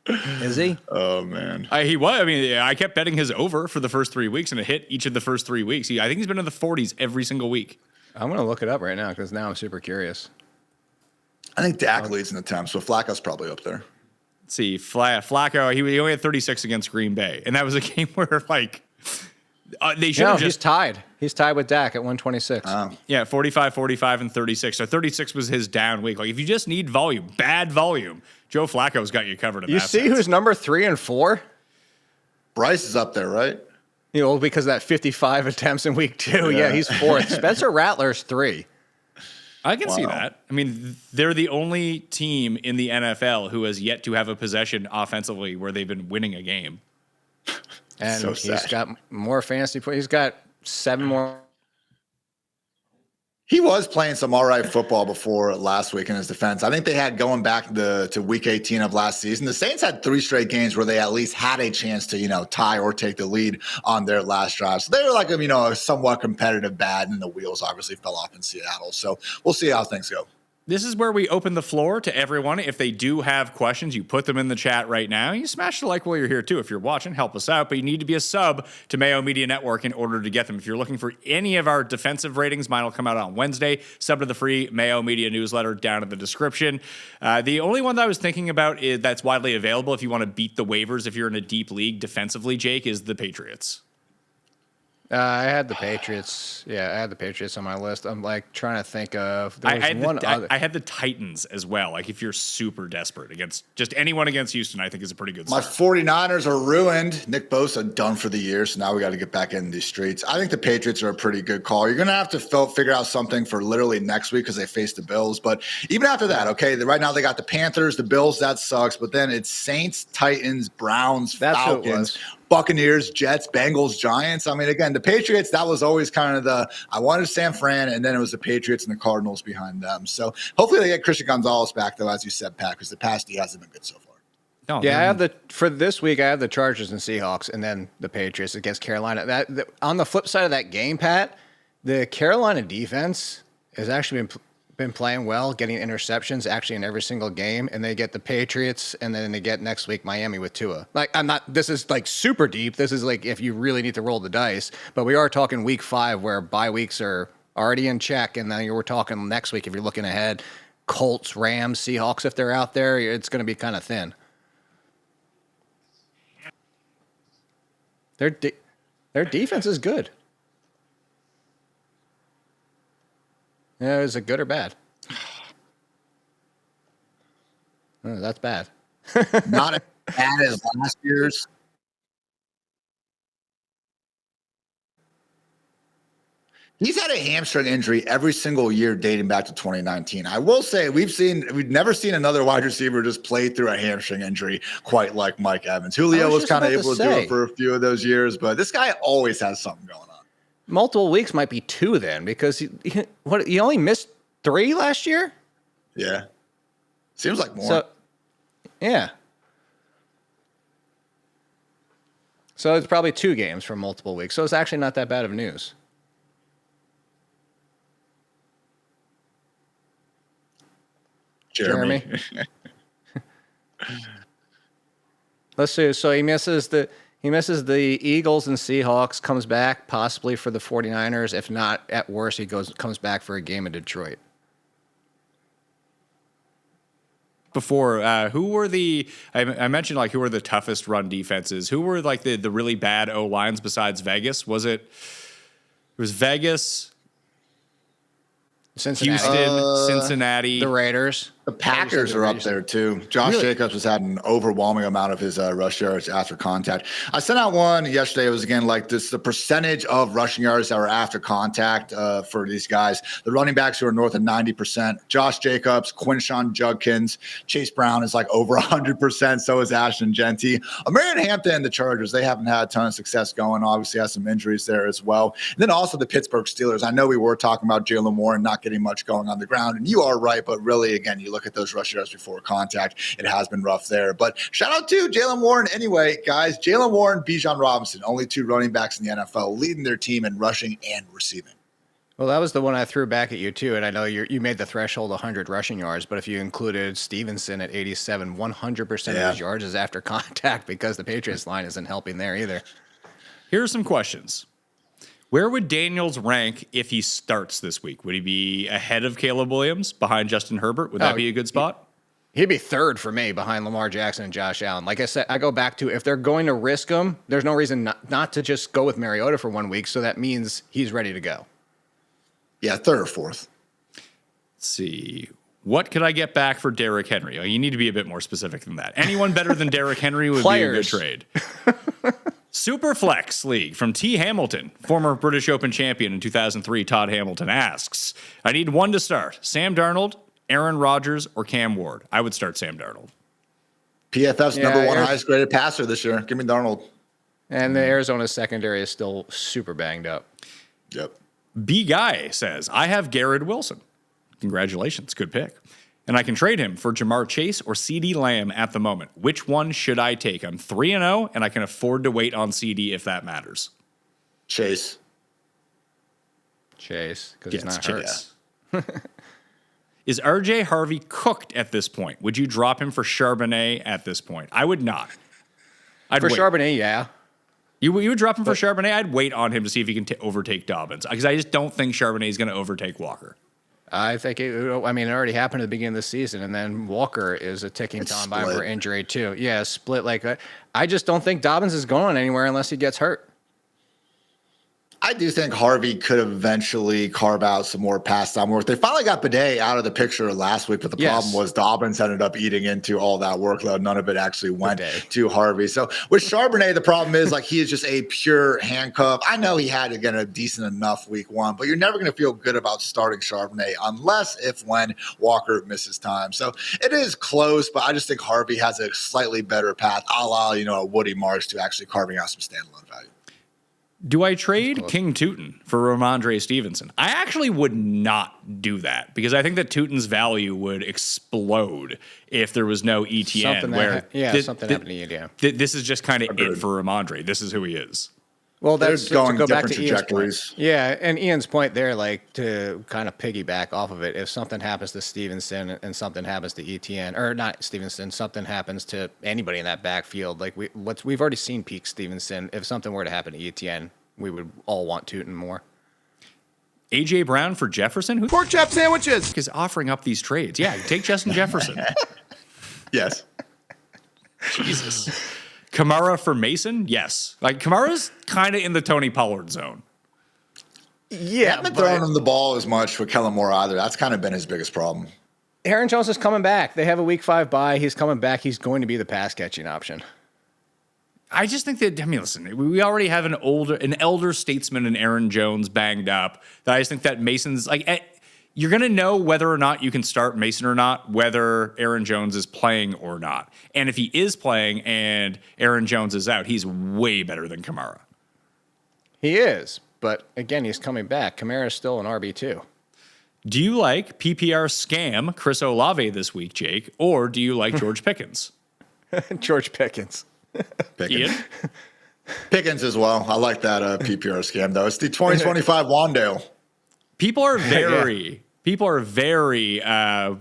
Is he? Oh, man. He was. I mean, I kept betting his over for the first 3 weeks, and it hit each of the first 3 weeks. I think he's been in the 40s every single week. I'm going to look it up right now because now I'm super curious. I think Dak leads in attempts, so Flacco's probably up there. Let's see, Flacco, he only had 36 against Green Bay, and that was a game where, They should have he's just tied. He's tied with Dak at 126. 45, 45, and 36. So 36 was his down week. Like if you just need volume, bad volume, Joe Flacco's got you covered. In you that see sense. who's number 3 and 4? Bryce is up there, right? Because of that 55 attempts in week 2. Yeah, he's 4th. Spencer Rattler's 3. I can see that. I mean, they're the only team in the NFL who has yet to have a possession offensively where they've been winning a game. And So he's sad. got more fantasy points. He's got 7 more. He was playing some all right football before last week in his defense. I think they had going back to week 18 of last season. The Saints had 3 straight games where they at least had a chance to, tie or take the lead on their last drive. So they were like, a somewhat competitive bad, and the wheels obviously fell off in Seattle. So we'll see how things go. This is where we open the floor to everyone. If they do have questions, you put them in the chat right now. You smash the like while you're here, too. If you're watching, help us out. But you need to be a sub to Mayo Media Network in order to get them. If you're looking for any of our defensive ratings, mine will come out on Wednesday. Sub to the free Mayo Media newsletter down in the description. The only one that I was thinking about that's widely available if you want to beat the waivers if you're in a deep league defensively, Jake, is the Patriots. I had the Patriots. Yeah, I had the Patriots on my list. I'm like trying to think of. There was I had the Titans as well. Like if you're super desperate against just anyone against Houston, I think is a pretty good My start. 49ers are ruined. Nick Bosa done for the year, so now we got to get back in these streets. I think the Patriots are a pretty good call. You're going to have to figure out something for literally next week because they face the Bills. But even after that, okay, right now they got the Panthers, the Bills, that sucks. But then it's Saints, Titans, Browns, Falcons, Buccaneers, Jets, Bengals, Giants. I mean, again, the Patriots, that was always kind of I wanted San Fran, and then it was the Patriots and the Cardinals behind them. So hopefully they get Christian Gonzalez back, though, as you said, Pat, because the past he hasn't been good so far. No, Yeah, I have for this week. I have the Chargers and Seahawks, and then the Patriots against Carolina. On the flip side of that game, Pat, the Carolina defense has actually been playing well, getting interceptions actually in every single game, and they get the Patriots, and then they get next week Miami with Tua. Like this is like super deep. This is like if you really need to roll the dice, but we are talking week 5 where bye weeks are already in check, and then we're talking next week if you're looking ahead. Colts, Rams, Seahawks, if they're out there, it's going to be kind of thin. Their defense is good. Yeah, is it good or bad? Oh, that's bad. Not as bad as last year's. He's had a hamstring injury every single year dating back to 2019. I will say we've never seen another wide receiver just play through a hamstring injury quite like Mike Evans. Julio was kind of able to do it for a few of those years, but this guy always has something going on. Multiple weeks might be 2 then, because he only missed 3 last year? Yeah. Seems like more. So, yeah. So it's probably 2 games for multiple weeks. So it's actually not that bad of news. Jeremy. Let's see. So he misses the Eagles and Seahawks, comes back possibly for the 49ers. If not, at worst, he comes back for a game in Detroit. Before, who were I mentioned like who were the toughest run defenses? Who were like the really bad O lines besides Vegas? It was Vegas, Cincinnati. Houston, Cincinnati, the Raiders. The Packers are up there too. Josh Jacobs has had an overwhelming amount of his rush yards after contact. I sent out one yesterday. It was again like this: the percentage of rushing yards that were after contact for these guys. The running backs who are north of 90%. Josh Jacobs, Quinshawn Judkins, Chase Brown is like over 100%. So is Ashton Genty. Marion Hampton, the Chargers, they haven't had a ton of success going. Obviously, has some injuries there as well. And then also the Pittsburgh Steelers. I know we were talking about Jaylen Warren not getting much going on the ground, and you are right. But really, again, you look at those rush yards before contact, it has been rough there. But shout out to Jaylen Warren anyway, guys. Jaylen Warren, Bijan Robinson, only 2 running backs in the NFL, leading their team in rushing and receiving. Well, that was the one I threw back at you too, and I know you made the threshold 100 rushing yards, but if you included Stevenson at 87, 100% of his yards is after contact because the Patriots line isn't helping there either. Here are some questions. Where would Daniels rank if he starts this week? Would he be ahead of Caleb Williams, behind Justin Herbert? Would that be a good spot? He'd be third for me behind Lamar Jackson and Josh Allen. Like I said, I go back to if they're going to risk him, there's no reason not to just go with Mariota for 1 week. So that means he's ready to go. Yeah, third or fourth. Let's see. What could I get back for Derrick Henry? Oh, you need to be a bit more specific than that. Anyone better than Derrick Henry would be a good trade. Superflex League from T. Hamilton, former British Open champion in 2003, Todd Hamilton asks, I need one to start. Sam Darnold, Aaron Rodgers, or Cam Ward? I would start Sam Darnold. PFF's number one highest graded passer this year. Give me Darnold. And the Arizona secondary is still super banged up. Yep. B Guy says, I have Garrett Wilson. Congratulations. Good pick. And I can trade him for Jamar Chase or CD Lamb at the moment. Which one should I take? I'm 3-0, and I can afford to wait on CD if that matters. Chase, because he's not hurt. Is RJ Harvey cooked at this point? Would you drop him for Charbonnet at this point? I would not. I'd for wait. Charbonnet, yeah. You would drop him for Charbonnet? I'd wait on him to see if he can overtake Dobbins, because I just don't think Charbonnet is going to overtake Walker. I think it already happened at the beginning of the season, and then Walker is a ticking time bomb for injury too. Yeah, split like that. I just don't think Dobbins is going anywhere unless he gets hurt. I do think Harvey could eventually carve out some more pass time work. They finally got Bidet out of the picture last week, but the problem was Dobbins ended up eating into all that workload. None of it actually went to Harvey. So with Charbonnet, the problem is like he is just a pure handcuff. I know he had, again, a decent enough week one, but you're never going to feel good about starting Charbonnet unless when Walker misses time. So it is close, but I just think Harvey has a slightly better path, a la, a Woody Marsh to actually carving out some standalone value. Do I trade King Tootin for Ramondre Stevenson? I actually would not do that because I think that Tootin's value would explode if there was no ETN. Something happened to Etienne. This is just kind of it for Ramondre. This is who he is. Well, that's going to go back different to Ian's trajectories. point. Yeah, and Ian's point there, like to kind of piggyback off of it, if something happens to Stevenson and something happens to Etienne, or not Stevenson, something happens to anybody in that backfield, like we've already seen peak Stevenson. If something were to happen to Etienne, we would all want Tootin more. A.J. Brown for Jefferson? Who Pork chop sandwiches is offering up these trades? Yeah, take Justin Jefferson. Yes. Jesus. Kamara for Mason? Yes. Like, Kamara's kind of in the Tony Pollard zone. Yeah, I haven't thrown him the ball as much with Kellen Moore either. That's kind of been his biggest problem. Aaron Jones is coming back. They have a week 5 bye. He's coming back. He's going to be the pass catching option. I just think that, listen, we already have an elder statesman in Aaron Jones banged up. That I just think that Mason's you're going to know whether or not you can start Mason or not, whether Aaron Jones is playing or not. And if he is playing and Aaron Jones is out, he's way better than Kamara. He is, but again, he's coming back. Kamara is still an RB2. Do you like PPR scam Chris Olave this week, Jake, or do you like George Pickens? George Pickens. Ian? Pickens as well. I like that PPR scam, though. It's the 2025 Wandale. People are very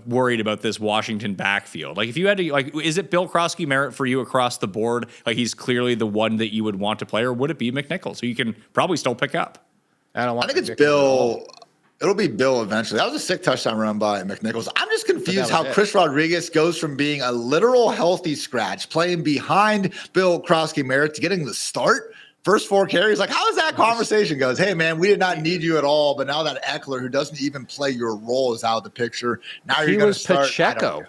worried about this Washington backfield. Like, if you had to, is it Bill Krosky-Merritt for you across the board? Like, he's clearly the one that you would want to play, or would it be McNichols, who you can probably still pick up? I think it's Bill. It'll be Bill eventually. That was a sick touchdown run by McNichols. I'm just confused how Chris Rodriguez goes from being a literal healthy scratch, playing behind Bill Krosky-Merritt, to getting the start. First 4 carries. Like, how does that conversation goes? Hey, man, we did not need you at all. But now that Eckler, who doesn't even play your role, is out of the picture. Now you're going to start. Pacheco.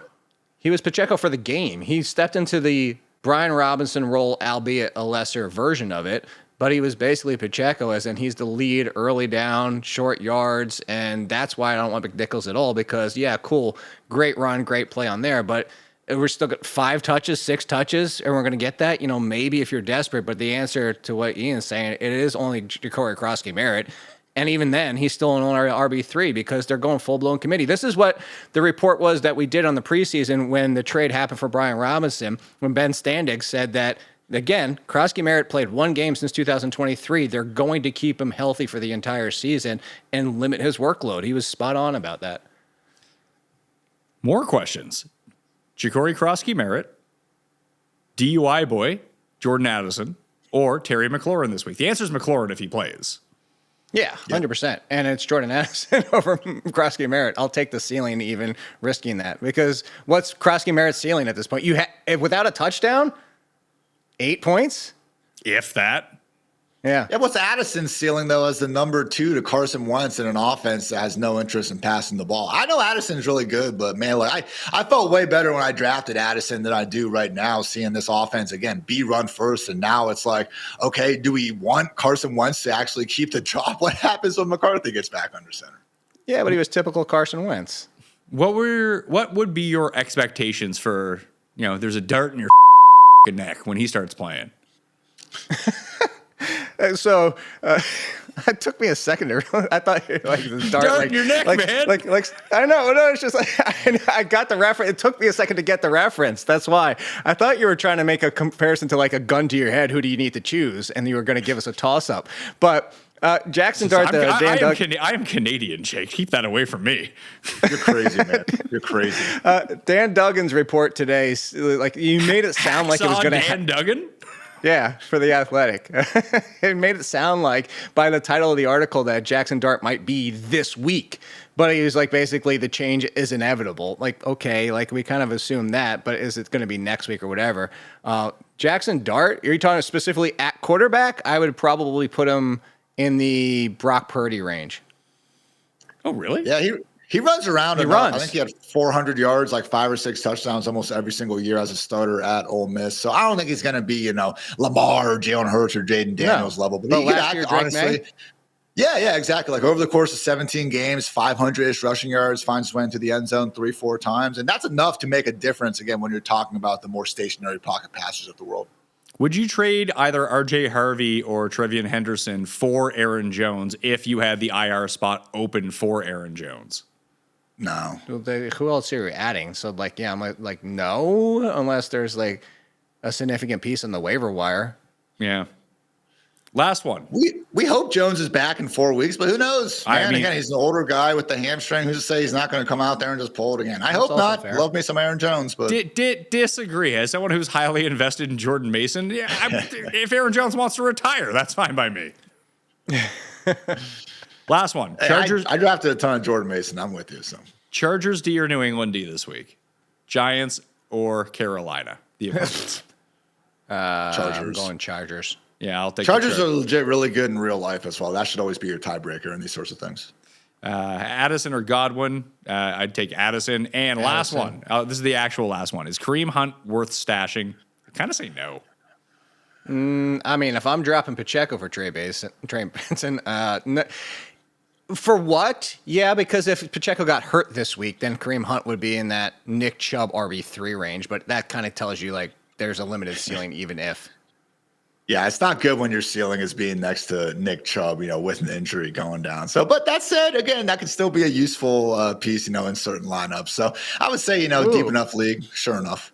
He was Pacheco for the game. He stepped into the Brian Robinson role, albeit a lesser version of it. But he was basically Pacheco, as in he's the lead early down, short yards. And that's why I don't want McNichols at all, because, yeah, cool, great run, great play on there. But we're still got 5 touches, 6 touches, and we're going to get that. Maybe if you're desperate. But the answer to what Ian's saying, it is only Ja'Cory Krosky-Merritt. And even then, he's still an RB3 because they're going full-blown committee. This is what the report was that we did on the preseason when the trade happened for Brian Robinson, when Ben Standig said that, again, Krosky-Merritt played 1 game since 2023. They're going to keep him healthy for the entire season and limit his workload. He was spot on about that. More questions. Ja'Cory Krosky-Merritt, DUI boy, Jordan Addison, or Terry McLaurin this week? The answer is McLaurin if he plays. Yeah, 100%. And it's Jordan Addison over Krosky Merritt. I'll take the ceiling, even risking that, because what's Krosky Merritt's ceiling at this point? Without a touchdown, 8 points, if that. Yeah. Yeah, what's Addison's ceiling, though, as the number 2 to Carson Wentz in an offense that has no interest in passing the ball? I know Addison's really good, but, man, like I felt way better when I drafted Addison than I do right now, seeing this offense, again, be run first. And now it's like, okay, do we want Carson Wentz to actually keep the job? What happens when McCarthy gets back under center? Yeah, but he was typical Carson Wentz. What would be your expectations for, there's a dart in your neck when he starts playing? So it took me a second to. I thought like the dart in your neck, man. Like I know. No, it's just like I got the reference. It took me a second to get the reference. That's why I thought you were trying to make a comparison to like a gun to your head. Who do you need to choose? And you were going to give us a toss up. But Jackson Dart, I am Canadian, Jake. Keep that away from me. You're crazy, man. You're crazy. Dan Duggan's report today, like you made it sound like it was going to. Dan Duggan. Yeah, for The Athletic. It made it sound like, by the title of the article, that Jackson Dart might be this week. But he was like, basically, the change is inevitable. Like, okay, like we kind of assume that, but is it going to be next week or whatever? Jackson Dart, are you talking specifically at quarterback? I would probably put him in the Brock Purdy range. Oh, really? Yeah, he runs around. He runs. I think he had 400 yards, like 5 or 6 touchdowns almost every single year as a starter at Ole Miss. So I don't think he's going to be, Lamar or Jalen Hurts or Jaden Daniels level. But he last year, honestly. Yeah, exactly. Like over the course of 17 games, 500-ish rushing yards, finds his way into the end zone 3-4 times. And that's enough to make a difference, again, when you're talking about the more stationary pocket passers of the world. Would you trade either R.J. Harvey or Trevion Henderson for Aaron Jones if you had the IR spot open for Aaron Jones? No. Who else are you adding? So, like, yeah, I'm like, no, unless there's like a significant piece on the waiver wire. Yeah. Last one. We hope Jones is back in 4 weeks, but who knows? Man, again, he's an older guy with the hamstring. Who's to say he's not going to come out there and just pull it again? I hope not. Fair. Love me some Aaron Jones, but disagree. As someone who's highly invested in Jordan Mason, yeah, if Aaron Jones wants to retire, that's fine by me. Last one. Chargers. I drafted a ton of Jordan Mason. I'm with you. So Chargers D or New England D this week? Giants or Carolina? The opponents. Chargers. I'm going Chargers. Yeah, I'll take Chargers are legit really good in real life as well. That should always be your tiebreaker in these sorts of things. Addison or Godwin? I'd take Addison. And last one. This is the actual last one. Is Kareem Hunt worth stashing? I kind of say no. I mean, if I'm dropping Pacheco for Trey Benson, no. For what? Yeah, because if Pacheco got hurt this week, then Kareem Hunt would be in that Nick Chubb RB3 range. But that kind of tells you, like, there's a limited ceiling even if. Yeah, it's not good when your ceiling is being next to Nick Chubb, with an injury going down. So, but that said, again, that could still be a useful piece, in certain lineups. So I would say, deep enough league, sure enough.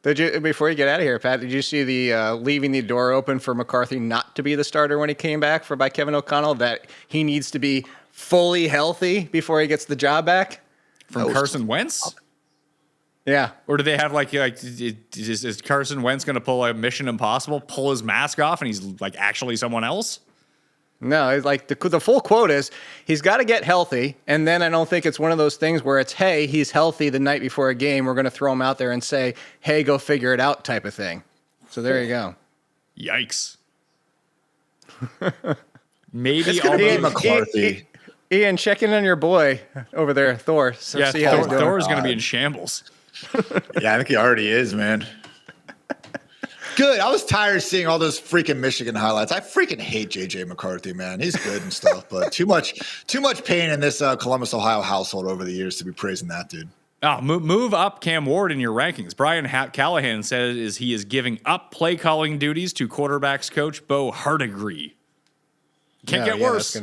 Did you, before you get out of here, Pat, did you see the leaving the door open for McCarthy not to be the starter when he came back by Kevin O'Connell, that he needs to be fully healthy before he gets the job back? From Carson Wentz? Yeah. Or do they have is Carson Wentz going to pull a Mission Impossible, pull his mask off, and he's like actually someone else? No, it's like the full quote is he's got to get healthy. And then I don't think it's one of those things where it's, hey, he's healthy the night before a game. We're going to throw him out there and say, hey, go figure it out type of thing. So there you go. Yikes. Maybe it's going to be McCarthy. Ian, check in on your boy over there, Thor. So yeah, see how he's doing. Thor's going to be in shambles. Yeah, I think he already is, man. Good. I was tired of seeing all those freaking Michigan highlights. I freaking hate JJ McCarthy, man. He's good and stuff, but too much pain in this Columbus, Ohio household over the years to be praising that dude. Oh, move up Cam Ward in your rankings. Brian Callahan says he is giving up play calling duties to quarterbacks coach Bo Hartigree. Can't get worse.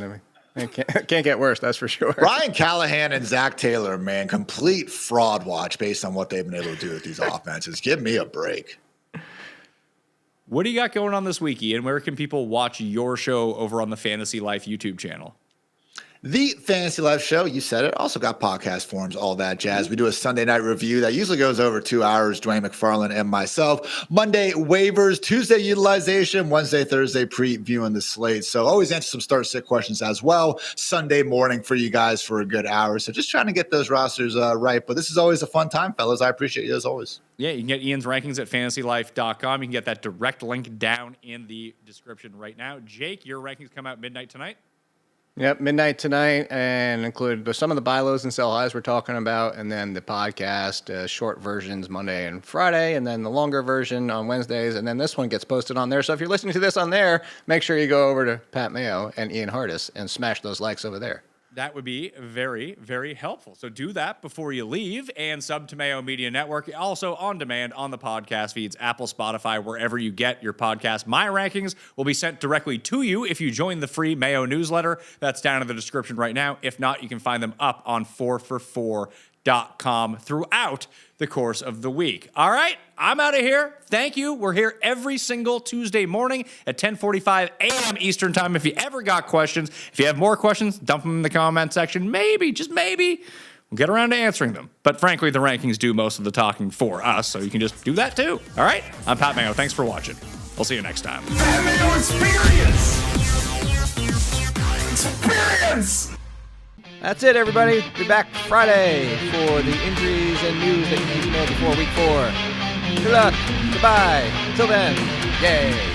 Can't get worse, that's for sure. Brian Callahan and Zach Taylor, man, complete fraud watch based on what they've been able to do with these offenses. Give me a break. What do you got going on this week, Ian? Where can people watch your show over on the Fantasy Life YouTube channel? The Fantasy Life Show, you said it, also got podcast forms, all that jazz. We do a Sunday night review that usually goes over 2 hours, Dwayne McFarland and myself. Monday, waivers, Tuesday, utilization, Wednesday, Thursday, previewing the slate. So always answer some start-sit questions as well. Sunday morning for you guys for a good hour. So just trying to get those rosters right. But this is always a fun time, fellas. I appreciate you as always. Yeah, you can get Ian's rankings at fantasylife.com. You can get that direct link down in the description right now. Jake, your rankings come out midnight tonight? Yep, midnight tonight, and include some of the buy lows and sell highs we're talking about, and then the podcast, short versions Monday and Friday, and then the longer version on Wednesdays, and then this one gets posted on there. So if you're listening to this on there, make sure you go over to Pat Mayo and Ian Hartitz and smash those likes over there. That would be very, very helpful. So do that before you leave and sub to Mayo Media Network. Also on demand on the podcast feeds, Apple, Spotify, wherever you get your podcast. My rankings will be sent directly to you if you join the free Mayo newsletter. That's down in the description right now. If not, you can find them up on 4for4.com throughout the course of the week. All right, I'm out of here. Thank you. We're here every single Tuesday morning at 10:45 a.m. Eastern Time. If you ever got questions, if you have more questions, dump them in the comment section. Maybe, just maybe, we'll get around to answering them. But frankly, the rankings do most of the talking for us, so you can just do that too. All right, I'm Pat Mayo. Thanks for watching. We'll see you next time. Pat Mayo Experience! Experience! That's it, everybody. Be back Friday for the injuries and news that you need to know before week 4. Good luck. Goodbye. Till then, yay.